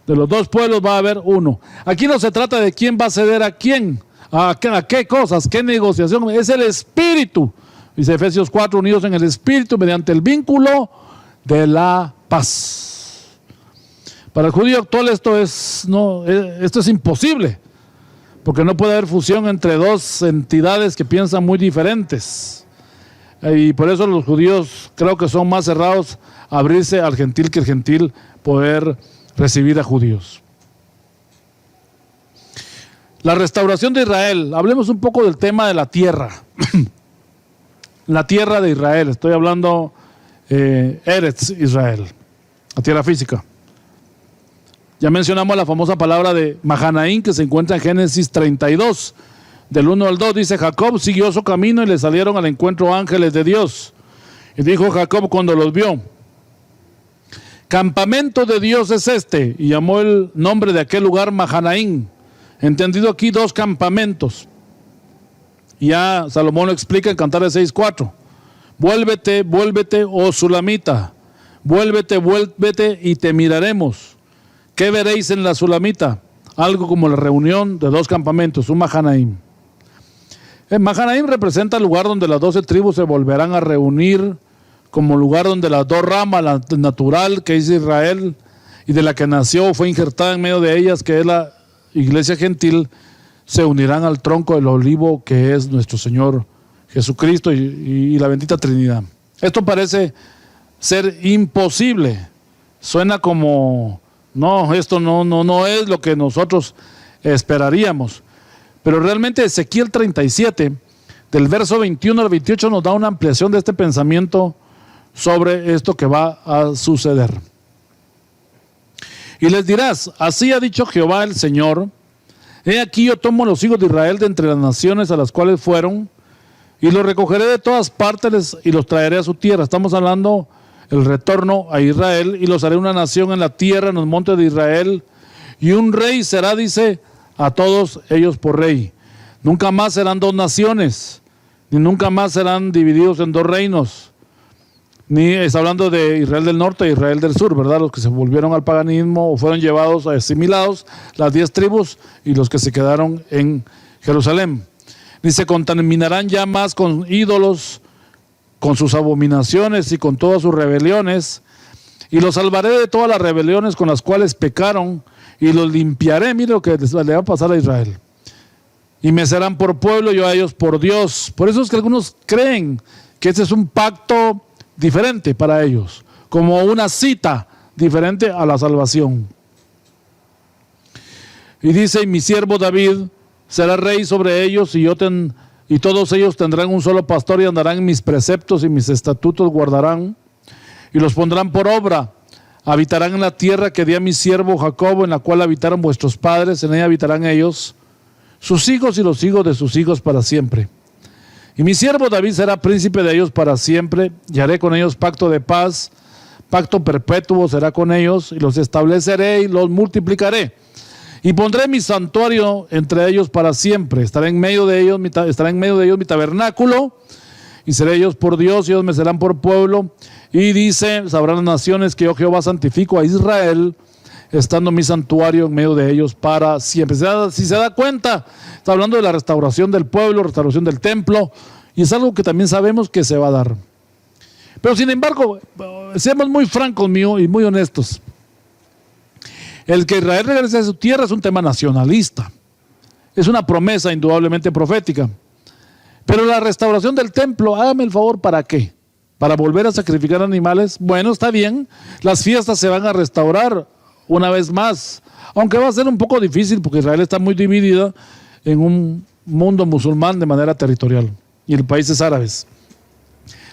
De los dos pueblos va a haber uno. Aquí no se trata de quién va a ceder a quién, a qué cosas, qué negociación. Es el Espíritu. Dice Efesios 4, unidos en el Espíritu mediante el vínculo de la paz. Para el judío actual esto es imposible, porque no puede haber fusión entre dos entidades que piensan muy diferentes. Y por eso los judíos creo que son más cerrados a abrirse al gentil que el gentil poder recibir a judíos. La restauración de Israel. Hablemos un poco del tema de la tierra. La tierra de Israel. Estoy hablando Eretz Israel, la tierra física. Ya mencionamos la famosa palabra de Mahanaim, que se encuentra en Génesis 32, del 1 al 2. Dice: Jacob siguió su camino y le salieron al encuentro ángeles de Dios. Y dijo Jacob cuando los vio: campamento de Dios es este, y llamó el nombre de aquel lugar Mahanaim. Entendido aquí dos campamentos. Y ya Salomón lo explica en Cantares 6:4. Vuélvete, vuélvete, oh Sulamita, vuélvete, vuélvete y te miraremos. ¿Qué veréis en la Sulamita? Algo como la reunión de dos campamentos, un Mahanaim. El Mahanaim representa el lugar donde las 12 tribus se volverán a reunir, como lugar donde las dos ramas, la natural que es Israel y de la que nació, fue injertada en medio de ellas, que es la iglesia gentil, se unirán al tronco del olivo que es nuestro Señor Jesucristo y la bendita Trinidad. Esto parece ser imposible. Suena como, no, esto no es lo que nosotros esperaríamos. Pero realmente Ezequiel 37, del verso 21 al 28, nos da una ampliación de este pensamiento sobre esto que va a suceder. Y les dirás: así ha dicho Jehová el Señor, he aquí yo tomo los hijos de Israel de entre las naciones a las cuales fueron, y los recogeré de todas partes y los traeré a su tierra. Estamos hablando el retorno a Israel, y los haré una nación en la tierra, en los montes de Israel, y un rey será, dice, a todos ellos por rey. Nunca más serán dos naciones, ni nunca más serán divididos en dos reinos. Ni está hablando de Israel del norte e Israel del sur, ¿verdad? Los que se volvieron al paganismo o fueron llevados, asimilados, las 10 tribus, y los que se quedaron en Jerusalén. Ni se contaminarán ya más con ídolos, con sus abominaciones y con todas sus rebeliones, y los salvaré de todas las rebeliones con las cuales pecaron, y los limpiaré. Mire lo que le va a pasar a Israel. Y me serán por pueblo, yo a ellos por Dios. Por eso es que algunos creen que este es un pacto diferente para ellos, como una cita diferente a la salvación. Y dice: y mi siervo David será rey sobre ellos, y todos ellos tendrán un solo pastor, y andarán en mis preceptos, y mis estatutos guardarán, y los pondrán por obra. Habitarán en la tierra que di a mi siervo Jacob, en la cual habitaron vuestros padres, en ella habitarán ellos, sus hijos y los hijos de sus hijos para siempre. Y mi siervo David será príncipe de ellos para siempre, y haré con ellos pacto de paz, pacto perpetuo será con ellos, y los estableceré y los multiplicaré. Y pondré mi santuario entre ellos para siempre. Estará en medio de ellos mi tabernáculo, y seré ellos por Dios, y ellos me serán por pueblo. Y dice, sabrán las naciones que yo Jehová santifico a Israel, estando mi santuario en medio de ellos para siempre. Si se da cuenta, está hablando de la restauración del pueblo, restauración del templo, y es algo que también sabemos que se va a dar. Pero sin embargo, seamos muy francos y muy honestos. El que Israel regrese a su tierra es un tema nacionalista. Es una promesa indudablemente profética. Pero la restauración del templo, hágame el favor, ¿para qué? ¿Para volver a sacrificar animales? Bueno, está bien. Las fiestas se van a restaurar una vez más. Aunque va a ser un poco difícil porque Israel está muy dividida en un mundo musulmán de manera territorial. Y el países árabes.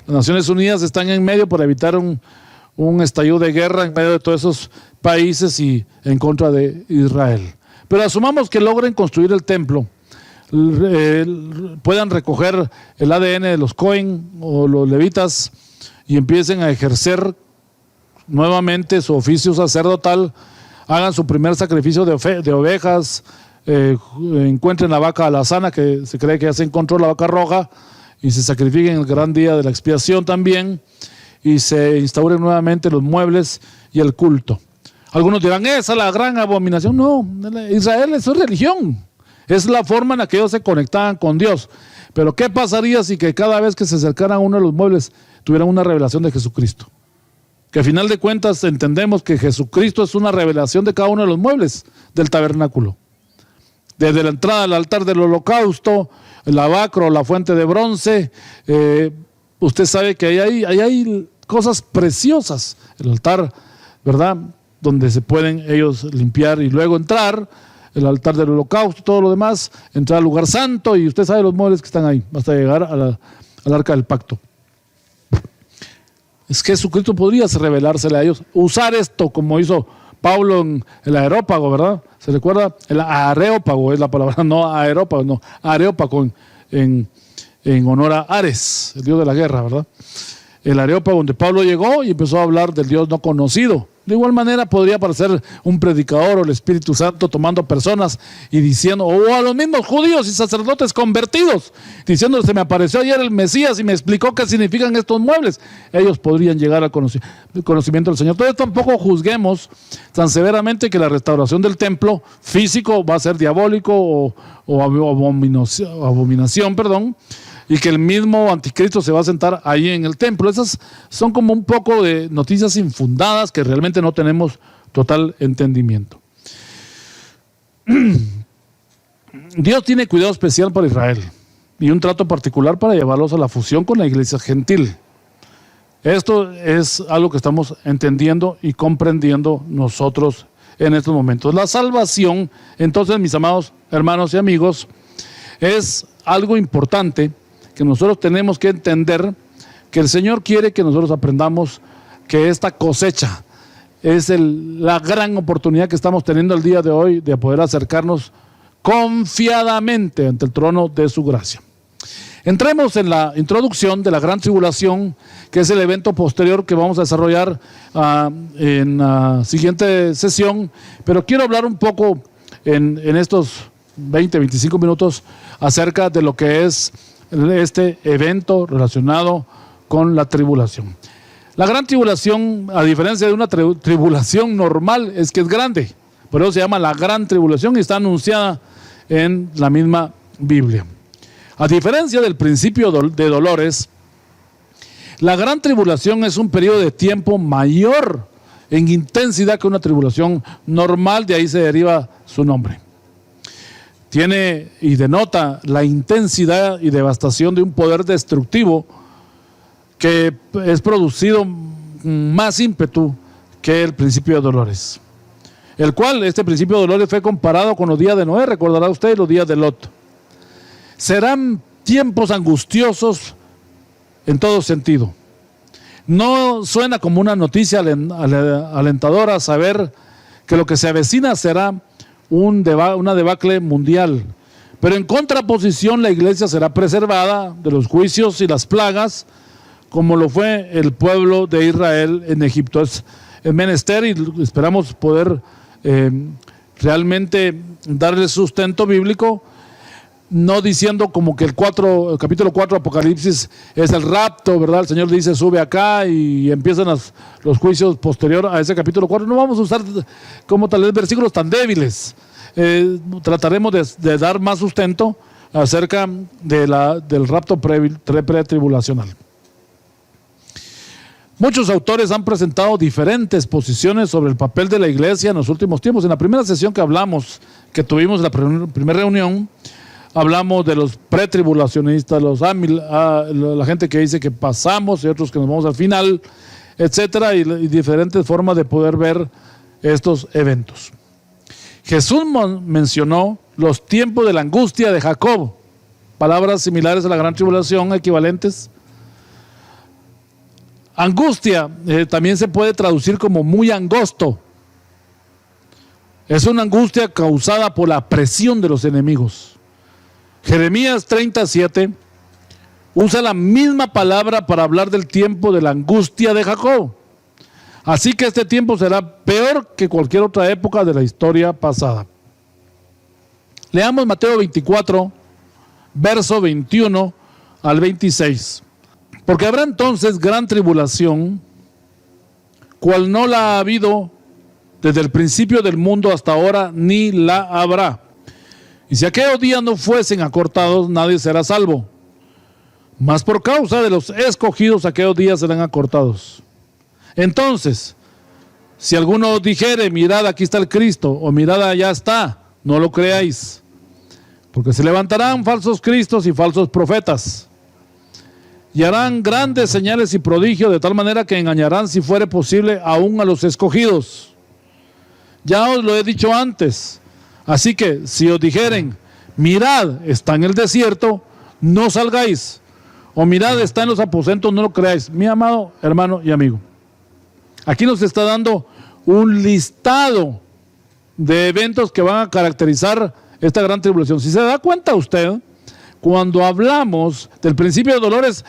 Las Naciones Unidas están en medio para evitar un estallido de guerra en medio de todos esos países y en contra de Israel. Pero asumamos que logren construir el templo, puedan recoger el ADN de los Cohen o los levitas y empiecen a ejercer nuevamente su oficio sacerdotal, hagan su primer sacrificio de ovejas, encuentren la vaca alazana, que se cree que ya se encontró la vaca roja, y se sacrifiquen en el gran día de la expiación también, y se instauren nuevamente los muebles y el culto. Algunos dirán, esa es la gran abominación. No, Israel es su religión, es la forma en la que ellos se conectaban con Dios. Pero ¿qué pasaría si que cada vez que se acercaran a uno de los muebles tuvieran una revelación de Jesucristo? Que al final de cuentas entendemos que Jesucristo es una revelación de cada uno de los muebles del tabernáculo. Desde la entrada al altar del holocausto, el lavacro, la fuente de bronce, usted sabe que ahí hay cosas preciosas. El altar, ¿verdad?, donde se pueden ellos limpiar y luego entrar, el altar del holocausto, todo lo demás, entrar al lugar santo, y usted sabe los muebles que están ahí, hasta llegar al arca del pacto. Es que Jesucristo podría revelársele a ellos, usar esto como hizo Pablo en el Areópago, ¿verdad? ¿Se recuerda? El Areópago es la palabra, no Areópago, no, Areópago en honor a Ares, el dios de la guerra, ¿verdad? El Areópago, donde Pablo llegó y empezó a hablar del Dios no conocido. De igual manera podría aparecer un predicador o el Espíritu Santo tomando personas y diciendo, o a los mismos judíos y sacerdotes convertidos, diciendo, se me apareció ayer el Mesías y me explicó qué significan estos muebles. Ellos podrían llegar al conocimiento del Señor. Entonces tampoco juzguemos tan severamente que la restauración del templo físico va a ser diabólico o abominación, y que el mismo anticristo se va a sentar ahí en el templo. Esas son como un poco de noticias infundadas que realmente no tenemos total entendimiento. Dios tiene cuidado especial para Israel y un trato particular para llevarlos a la fusión con la iglesia gentil. Esto es algo que estamos entendiendo y comprendiendo nosotros en estos momentos. La salvación, entonces, mis amados hermanos y amigos, es algo importante que nosotros tenemos que entender, que el Señor quiere que nosotros aprendamos que esta cosecha es la gran oportunidad que estamos teniendo el día de hoy de poder acercarnos confiadamente ante el trono de su gracia. Entremos en la introducción de la gran tribulación, que es el evento posterior que vamos a desarrollar en la siguiente sesión, pero quiero hablar un poco en estos 20-25 minutos acerca de lo que es este evento relacionado con la tribulación. La gran tribulación, a diferencia de una tribulación normal, es que es grande. Por eso se llama la gran tribulación y está anunciada en la misma Biblia. A diferencia del principio de dolores, la gran tribulación es un periodo de tiempo mayor en intensidad que una tribulación normal, de ahí se deriva su nombre. Tiene y denota la intensidad y devastación de un poder destructivo que es producido más ímpetu que el principio de dolores. El cual, este principio de dolores fue comparado con los días de Noé, recordará usted, los días de Lot. Serán tiempos angustiosos en todo sentido. No suena como una noticia alentadora saber que lo que se avecina será una debacle mundial, Pero en contraposición, la iglesia será preservada de los juicios y las plagas, como lo fue el pueblo de Israel en Egipto. Es menester y esperamos poder realmente darle sustento bíblico, no diciendo como que el capítulo 4 de Apocalipsis es el rapto, ¿verdad? El Señor dice sube acá y empiezan los juicios posterior a ese capítulo 4. No vamos a usar como tal vez versículos tan débiles. Trataremos de dar más sustento acerca del rapto pretribulacional. Muchos autores han presentado diferentes posiciones sobre el papel de la iglesia en los últimos tiempos. En la primera sesión que tuvimos en la primera reunión, hablamos de los pretribulacionistas, la gente que dice que pasamos y otros que nos vamos al final, etcétera, y diferentes formas de poder ver estos eventos. Jesús mencionó los tiempos de la angustia de Jacob, palabras similares a la gran tribulación, equivalentes. Angustia también se puede traducir como muy angosto. Es una angustia causada por la presión de los enemigos. Jeremías 37 usa la misma palabra para hablar del tiempo de la angustia de Jacob. Así que este tiempo será peor que cualquier otra época de la historia pasada. Leamos Mateo 24, verso 21 al 26. Porque habrá entonces gran tribulación, cual no la ha habido desde el principio del mundo hasta ahora, ni la habrá. Y si aquellos días no fuesen acortados, nadie será salvo. Mas por causa de los escogidos, aquellos días serán acortados. Entonces, si alguno dijere, mirad, aquí está el Cristo, o mirad, allá está, no lo creáis. Porque se levantarán falsos cristos y falsos profetas, y harán grandes señales y prodigios, de tal manera que engañarán, si fuere posible, aún a los escogidos. Ya os lo he dicho antes. Así que si os dijeren, mirad, está en el desierto, no salgáis. O mirad, está en los aposentos, no lo creáis. Mi amado hermano y amigo, aquí nos está dando un listado de eventos que van a caracterizar esta gran tribulación. Si se da cuenta usted, cuando hablamos del principio de dolores,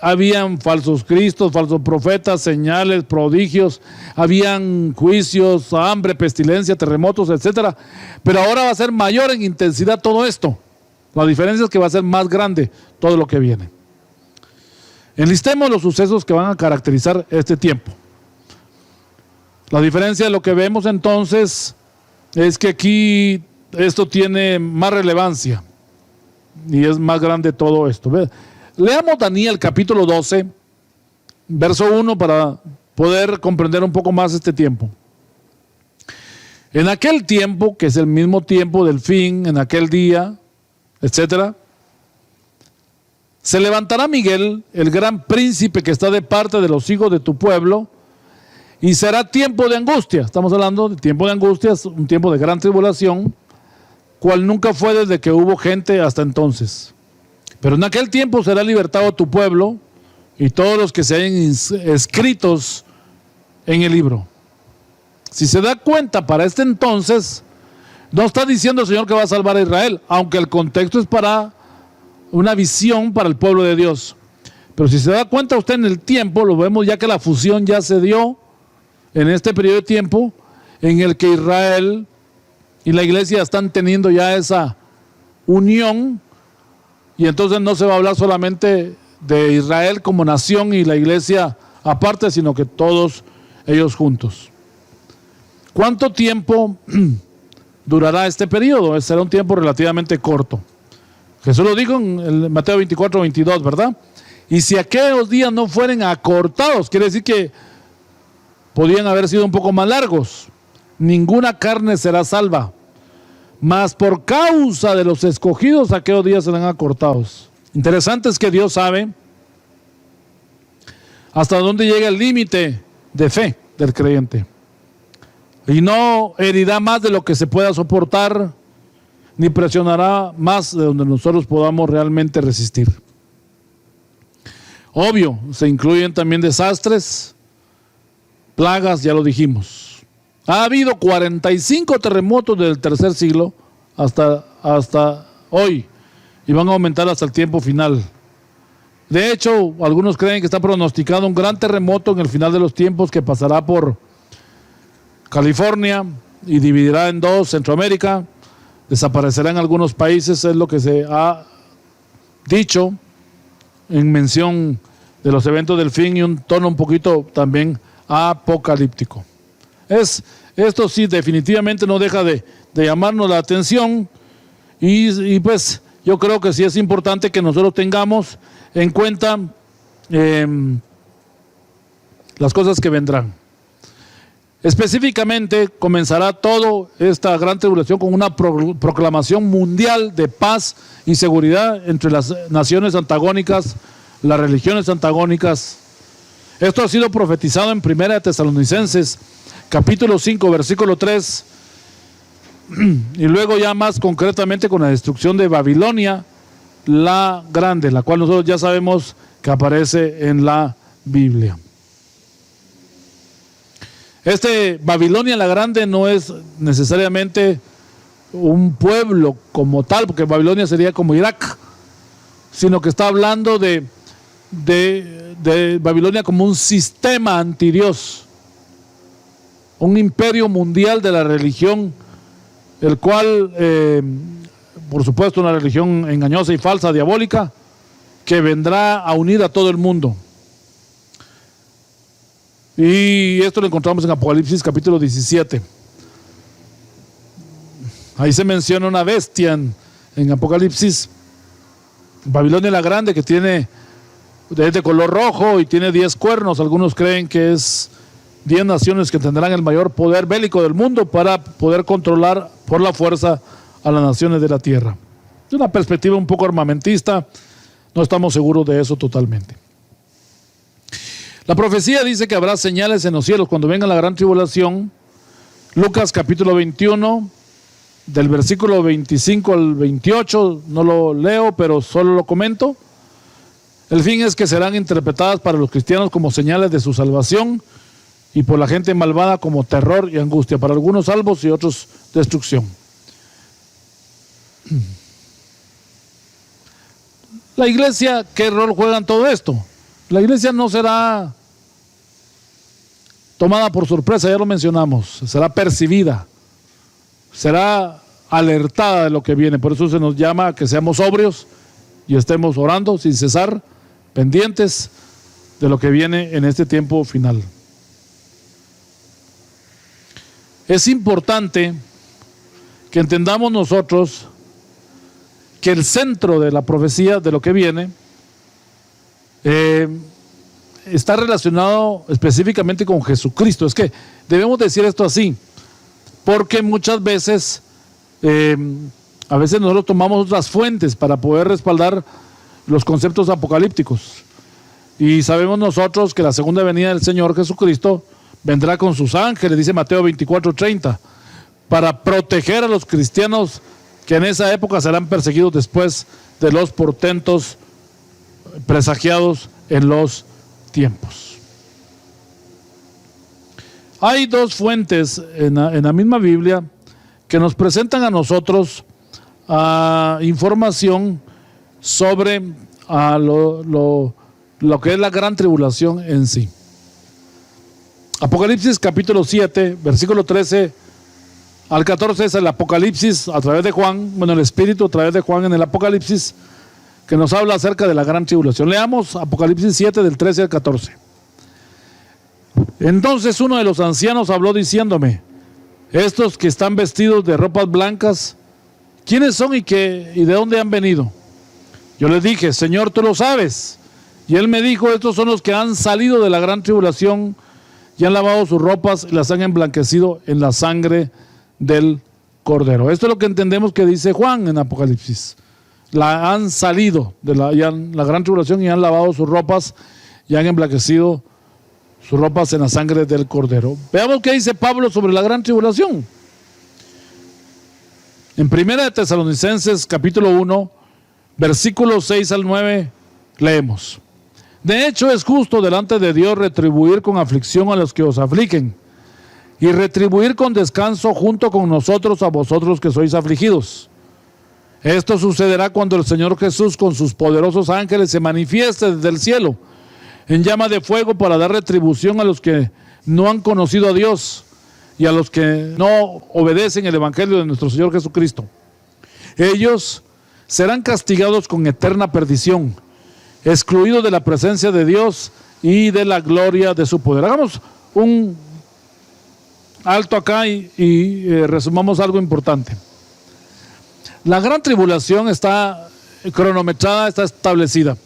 habían falsos cristos, falsos profetas, señales, prodigios, habían juicios, hambre, pestilencia, terremotos, etcétera. Pero ahora va a ser mayor en intensidad todo esto. La diferencia es que va a ser más grande todo lo que viene. Enlistemos los sucesos que van a caracterizar este tiempo. La diferencia de lo que vemos entonces es que aquí esto tiene más relevancia y es más grande todo esto. Leamos Daniel capítulo 12, verso 1 para poder comprender un poco más este tiempo. En aquel tiempo, que es el mismo tiempo del fin, en aquel día, etcétera, se levantará Miguel, el gran príncipe que está de parte de los hijos de tu pueblo, y será tiempo de angustia. Estamos hablando de tiempo de angustia, un tiempo de gran tribulación, cual nunca fue desde que hubo gente hasta entonces. Pero en aquel tiempo será libertado tu pueblo y todos los que se hayan escritos en el libro. Si se da cuenta, para este entonces, no está diciendo el Señor que va a salvar a Israel, aunque el contexto es para una visión para el pueblo de Dios. Pero si se da cuenta usted en el tiempo, lo vemos ya que la fusión ya se dio en este periodo de tiempo en el que Israel y la iglesia están teniendo ya esa unión. Y entonces no se va a hablar solamente de Israel como nación y la iglesia aparte, sino que todos ellos juntos. ¿Cuánto tiempo durará este periodo? Será un tiempo relativamente corto. Jesús lo dijo en el Mateo 24, 22, ¿verdad? Y si aquellos días no fueren acortados, quiere decir que podían haber sido un poco más largos. Ninguna carne será salva. Mas por causa de los escogidos, aquellos días serán acortados. Interesante es que Dios sabe hasta dónde llega el límite de fe del creyente. Y no herirá más de lo que se pueda soportar, ni presionará más de donde nosotros podamos realmente resistir. Obvio, se incluyen también desastres, plagas, ya lo dijimos. Ha habido 45 terremotos del tercer siglo hasta hoy y van a aumentar hasta el tiempo final. De hecho, algunos creen que está pronosticado un gran terremoto en el final de los tiempos que pasará por California y dividirá en dos Centroamérica, desaparecerá en algunos países, es lo que se ha dicho en mención de los eventos del fin y un tono un poquito también apocalíptico. Esto sí, definitivamente no deja de llamarnos la atención y pues yo creo que sí es importante que nosotros tengamos en cuenta las cosas que vendrán. Específicamente comenzará toda esta gran tribulación con una proclamación mundial de paz y seguridad entre las naciones antagónicas, las religiones antagónicas. Esto ha sido profetizado en 1 Tesalonicenses capítulo 5 versículo 3 y luego ya más concretamente con la destrucción de Babilonia la grande, la cual nosotros ya sabemos que aparece en la Biblia. Babilonia la grande no es necesariamente un pueblo como tal, porque Babilonia sería como Irak, sino que está hablando de Babilonia como un sistema antidios, un imperio mundial de la religión, el cual, por supuesto, una religión engañosa y falsa, diabólica, que vendrá a unir a todo el mundo. Y esto lo encontramos en Apocalipsis capítulo 17. Ahí se menciona una bestia en Apocalipsis, Babilonia la grande, que es de color rojo y tiene 10 cuernos. Algunos creen que es 10 naciones que tendrán el mayor poder bélico del mundo para poder controlar por la fuerza a las naciones de la tierra. Es una perspectiva un poco armamentista, no estamos seguros de eso totalmente. La profecía dice que habrá señales en los cielos cuando venga la gran tribulación. Lucas capítulo 21, del versículo 25 al 28, no lo leo, pero solo lo comento. El fin es que serán interpretadas para los cristianos como señales de su salvación y por la gente malvada como terror y angustia, para algunos salvos y otros destrucción. La iglesia, ¿qué rol juega en todo esto? La iglesia no será tomada por sorpresa, ya lo mencionamos, será percibida, será alertada de lo que viene. Por eso se nos llama a que seamos sobrios y estemos orando sin cesar, pendientes de lo que viene en este tiempo final. Es importante que entendamos nosotros que el centro de la profecía de lo que viene está relacionado específicamente con Jesucristo. Es que debemos decir esto así, porque muchas veces, a veces nosotros tomamos otras fuentes para poder respaldar los conceptos apocalípticos. Y sabemos nosotros que la segunda venida del Señor Jesucristo vendrá con sus ángeles, dice Mateo 24:30, para proteger a los cristianos que en esa época serán perseguidos después de los portentos presagiados en los tiempos. Hay dos fuentes en la misma Biblia que nos presentan a nosotros información sobre lo que es la gran tribulación en sí. Apocalipsis capítulo 7, versículo 13 al 14 es el Apocalipsis a través de Juan, el Espíritu a través de Juan en el Apocalipsis, que nos habla acerca de la gran tribulación. Leamos Apocalipsis 7 del 13 al 14. Entonces uno de los ancianos habló diciéndome: estos que están vestidos de ropas blancas, ¿quiénes son y de dónde han venido? Yo le dije: Señor, tú lo sabes. Y él me dijo: estos son los que han salido de la gran tribulación y han lavado sus ropas y las han emblanquecido en la sangre del Cordero. Esto es lo que entendemos que dice Juan en Apocalipsis. Han salido de la gran tribulación y han lavado sus ropas y han emblanquecido sus ropas en la sangre del Cordero. Veamos qué dice Pablo sobre la gran tribulación. En 1 Tesalonicenses capítulo 1, versículos 6 al 9, leemos: de hecho es justo delante de Dios retribuir con aflicción a los que os afligen y retribuir con descanso junto con nosotros a vosotros que sois afligidos, Esto sucederá cuando el Señor Jesús con sus poderosos ángeles se manifieste desde el cielo en llama de fuego para dar retribución a los que no han conocido a Dios y a los que no obedecen el evangelio de nuestro Señor Jesucristo. Ellos serán castigados con eterna perdición, excluidos de la presencia de Dios y de la gloria de su poder. Hagamos un alto acá y resumamos algo importante. La gran tribulación está cronometrada, está establecida.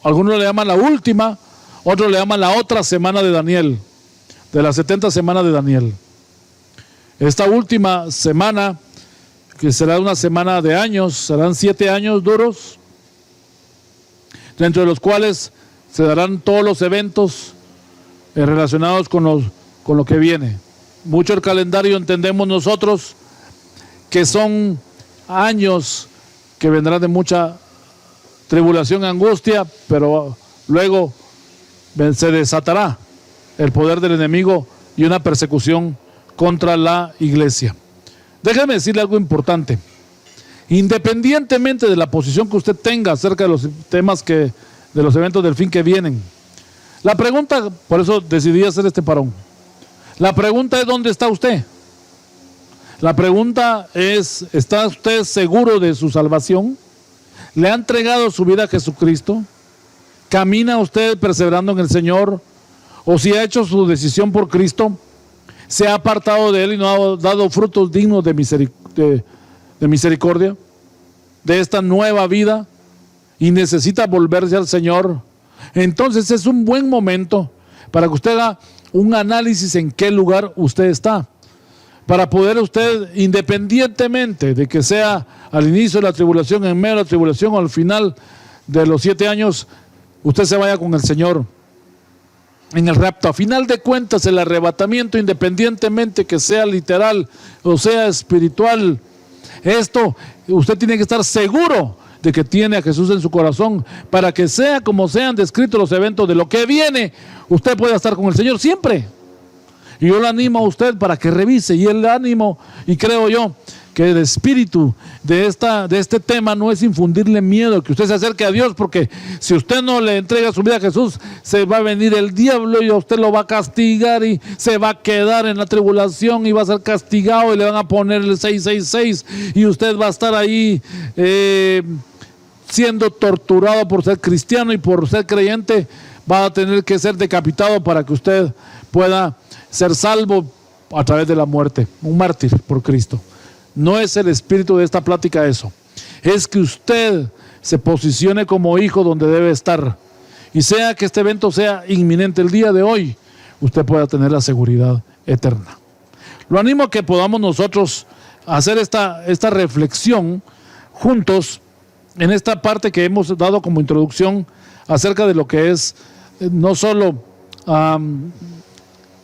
Algunos le llaman la última, otros le llaman la otra semana de Daniel, de las 70 semanas de Daniel. Esta última semana, que será una semana de años, serán 7 años duros, dentro de los cuales se darán todos los eventos relacionados con lo que viene. Mucho el calendario entendemos nosotros que son años que vendrán de mucha tribulación y angustia, pero luego se desatará el poder del enemigo y una persecución contra la iglesia. Déjame decirle algo importante. Independientemente de la posición que usted tenga acerca de los temas de los eventos del fin que vienen, la pregunta, por eso decidí hacer este parón, la pregunta es: ¿dónde está usted? La pregunta es: ¿está usted seguro de su salvación? ¿Le ha entregado su vida a Jesucristo? ¿Camina usted perseverando en el Señor? ¿O si ha hecho su decisión por Cristo, se ha apartado de Él y no ha dado frutos dignos de misericordia, de esta nueva vida, y necesita volverse al Señor? Entonces es un buen momento para que usted haga un análisis en qué lugar usted está, para poder usted, independientemente de que sea al inicio de la tribulación, en medio de la tribulación o al final de los 7 años, usted se vaya con el Señor en el rapto. A final de cuentas, el arrebatamiento, independientemente que sea literal o sea espiritual, esto usted tiene que estar seguro de que tiene a Jesús en su corazón, para que sea como sean descritos los eventos de lo que viene, usted pueda estar con el Señor siempre. Y yo le animo a usted para que revise, y el ánimo, y creo yo, que el espíritu de este tema no es infundirle miedo, que usted se acerque a Dios, porque si usted no le entrega su vida a Jesús, se va a venir el diablo y a usted lo va a castigar y se va a quedar en la tribulación y va a ser castigado y le van a poner el 666 y usted va a estar ahí siendo torturado por ser cristiano y por ser creyente. Va a tener que ser decapitado para que usted pueda ser salvo a través de la muerte, un mártir por Cristo. No es el espíritu de esta plática eso. Es que usted se posicione como hijo donde debe estar. Y sea que este evento sea inminente el día de hoy, usted pueda tener la seguridad eterna. Lo animo a que podamos nosotros hacer esta reflexión juntos en esta parte que hemos dado como introducción acerca de lo que es no solo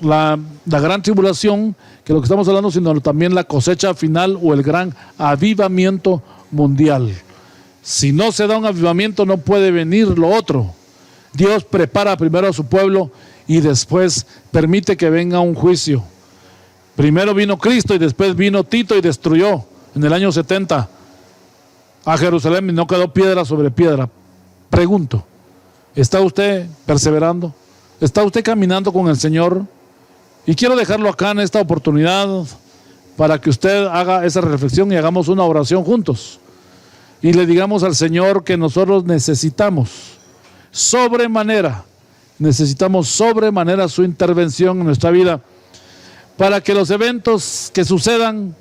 la gran tribulación, que lo que estamos hablando, sino también la cosecha final o el gran avivamiento mundial. Si no se da un avivamiento, no puede venir lo otro. Dios prepara primero a su pueblo y después permite que venga un juicio. Primero vino Cristo y después vino Tito y destruyó en el año 70 a Jerusalén y no quedó piedra sobre piedra. Pregunto, ¿está usted perseverando? ¿Está usted caminando con el Señor? Y quiero dejarlo acá en esta oportunidad para que usted haga esa reflexión y hagamos una oración juntos. Y le digamos al Señor que nosotros necesitamos sobremanera su intervención en nuestra vida, para que los eventos que sucedan,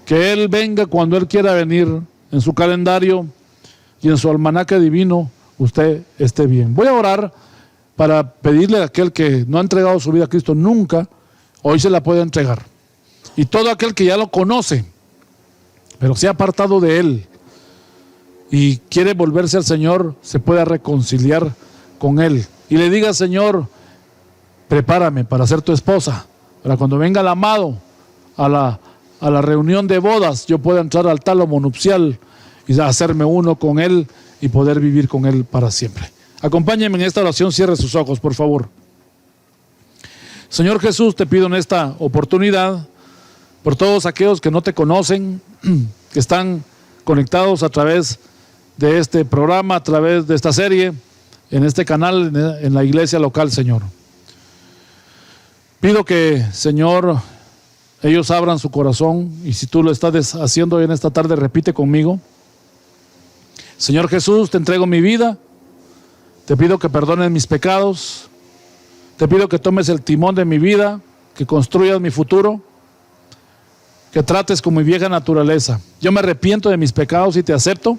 que Él venga cuando Él quiera venir, en su calendario y en su almanaque divino, usted esté bien. Voy a orar para pedirle a aquel que no ha entregado su vida a Cristo nunca, hoy se la puede entregar. Y todo aquel que ya lo conoce, pero se ha apartado de Él y quiere volverse al Señor, se pueda reconciliar con Él. Y le diga: Señor, prepárame para ser tu esposa, para cuando venga el amado a la reunión de bodas, yo pueda entrar al tálamo nupcial y hacerme uno con Él y poder vivir con Él para siempre. Acompáñenme en esta oración, cierre sus ojos, por favor. Señor Jesús, te pido en esta oportunidad por todos aquellos que no te conocen, que están conectados a través de este programa, a través de esta serie, en este canal, en la iglesia local, Señor. Pido que, Señor, ellos abran su corazón, y si tú lo estás haciendo hoy en esta tarde, repite conmigo. Señor Jesús, te entrego mi vida, te pido que perdones mis pecados, te pido que tomes el timón de mi vida, que construyas mi futuro, que trates con mi vieja naturaleza. Yo me arrepiento de mis pecados y te acepto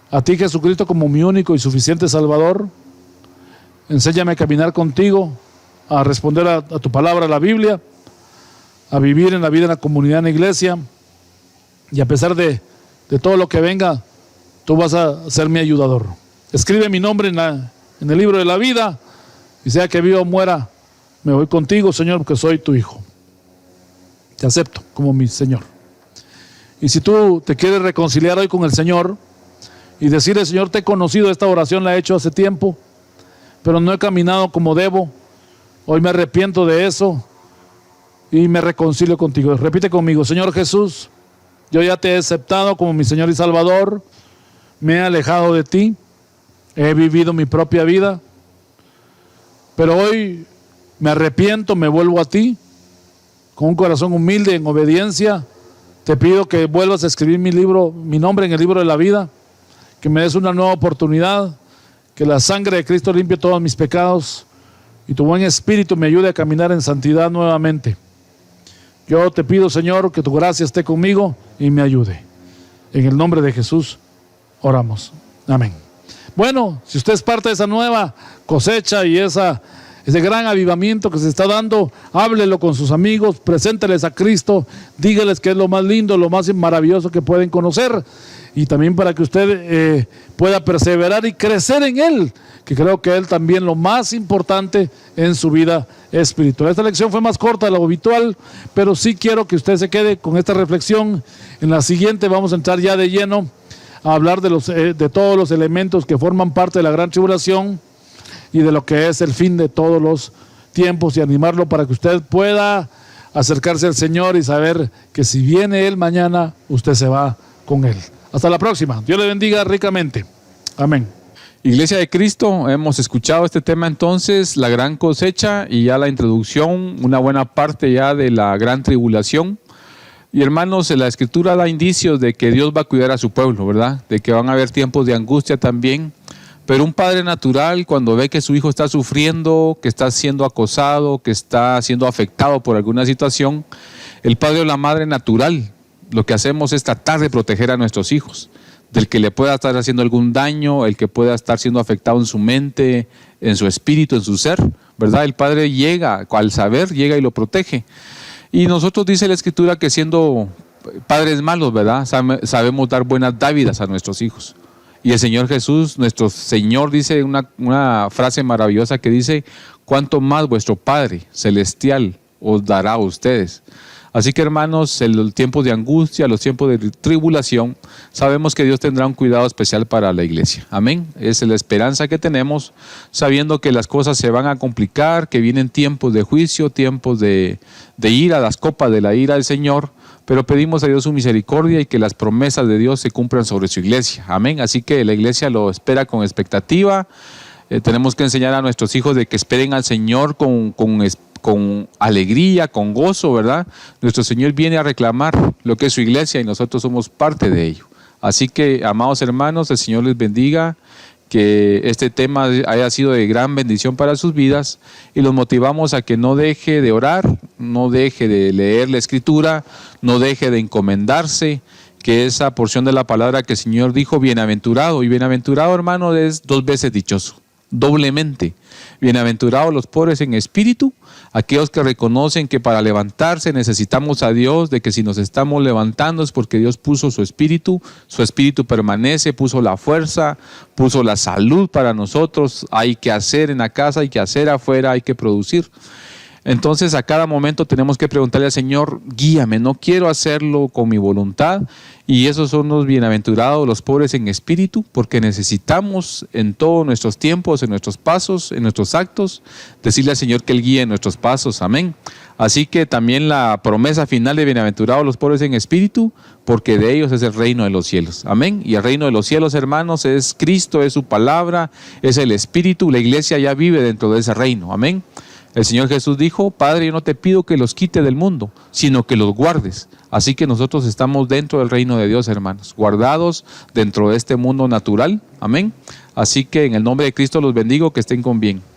a ti, Jesucristo, como mi único y suficiente Salvador. Enséñame a caminar contigo, a responder a tu palabra, a la Biblia, a vivir en la vida en la comunidad, en la iglesia, y a pesar de todo lo que venga, tú vas a ser mi ayudador. Escribe mi nombre en el libro de la vida, y sea que viva o muera, me voy contigo, Señor, porque soy tu hijo. Te acepto como mi Señor. Y si tú te quieres reconciliar hoy con el Señor y decirle: Señor, te he conocido, esta oración la he hecho hace tiempo, pero no he caminado como debo, hoy me arrepiento de eso y me reconcilio contigo. Repite conmigo: Señor Jesús, yo ya te he aceptado como mi Señor y Salvador, me he alejado de ti, he vivido mi propia vida, pero hoy me arrepiento, me vuelvo a ti, con un corazón humilde, en obediencia. Te pido que vuelvas a escribir mi nombre en el libro de la vida, que me des una nueva oportunidad, que la sangre de Cristo limpie todos mis pecados y tu buen espíritu me ayude a caminar en santidad nuevamente. Yo te pido, Señor, que tu gracia esté conmigo y me ayude. En el nombre de Jesús oramos. Amén. Bueno, si usted es parte de esa nueva cosecha y ese gran avivamiento que se está dando, háblelo con sus amigos, presénteles a Cristo, dígales que es lo más lindo, lo más maravilloso que pueden conocer, y también para que usted pueda perseverar y crecer en Él, que creo que Él también lo más importante en su vida espiritual. Esta lección fue más corta de lo habitual, pero sí quiero que usted se quede con esta reflexión. En la siguiente vamos a entrar ya de lleno a hablar de todos los elementos que forman parte de la gran tribulación y de lo que es el fin de todos los tiempos, y animarlo para que usted pueda acercarse al Señor y saber que si viene Él mañana, usted se va con Él. Hasta la próxima. Dios le bendiga ricamente. Amén. Iglesia de Cristo, hemos escuchado este tema entonces, la gran cosecha, y ya la introducción, una buena parte ya de la gran tribulación. Y hermanos, la Escritura da indicios de que Dios va a cuidar a su pueblo, ¿verdad? De que van a haber tiempos de angustia también. Pero un padre natural, cuando ve que su hijo está sufriendo, que está siendo acosado, que está siendo afectado por alguna situación, el padre o la madre natural, lo que hacemos es tratar de proteger a nuestros hijos, del que le pueda estar haciendo algún daño, el que pueda estar siendo afectado en su mente, en su espíritu, en su ser, ¿verdad? El padre llega, al saber, llega y lo protege. Y nosotros, dice la Escritura, que siendo padres malos, ¿verdad?, sabemos dar buenas dávidas a nuestros hijos. Y el Señor Jesús, nuestro Señor, dice una frase maravillosa que dice: cuánto más vuestro Padre Celestial os dará a ustedes. Así que, hermanos, en los tiempos de angustia, los tiempos de tribulación, sabemos que Dios tendrá un cuidado especial para la iglesia. Amén. Esa es la esperanza que tenemos, sabiendo que las cosas se van a complicar, que vienen tiempos de juicio, tiempos de ira, las copas de la ira del Señor. Pero pedimos a Dios su misericordia y que las promesas de Dios se cumplan sobre su iglesia. Amén. Así que la iglesia lo espera con expectativa. Tenemos que enseñar a nuestros hijos de que esperen al Señor con alegría, con gozo, ¿verdad? Nuestro Señor viene a reclamar lo que es su iglesia y nosotros somos parte de ello. Así que, amados hermanos, el Señor les bendiga, que este tema haya sido de gran bendición para sus vidas, y los motivamos a que no deje de orar, no deje de leer la Escritura, no deje de encomendarse, que esa porción de la palabra que el Señor dijo, bienaventurado, y bienaventurado, hermano, es 2 veces dichoso, doblemente. Bienaventurados los pobres en espíritu, aquellos que reconocen que para levantarse necesitamos a Dios, de que si nos estamos levantando es porque Dios puso su espíritu permanece, puso la fuerza, puso la salud para nosotros. Hay que hacer en la casa, hay que hacer afuera, hay que producir. Entonces a cada momento tenemos que preguntarle al Señor, guíame, no quiero hacerlo con mi voluntad. Y esos son los bienaventurados, los pobres en espíritu, porque necesitamos en todos nuestros tiempos, en nuestros pasos, en nuestros actos, decirle al Señor que Él guíe nuestros pasos. Amén. Así que también la promesa final de bienaventurados los pobres en espíritu, porque de ellos es el reino de los cielos. Amén. Y el reino de los cielos, hermanos, es Cristo, es su palabra, es el Espíritu. La iglesia ya vive dentro de ese reino. Amén. El Señor Jesús dijo, Padre, yo no te pido que los quite del mundo, sino que los guardes. Así que nosotros estamos dentro del reino de Dios, hermanos, guardados dentro de este mundo natural. Amén. Así que en el nombre de Cristo los bendigo, que estén con bien.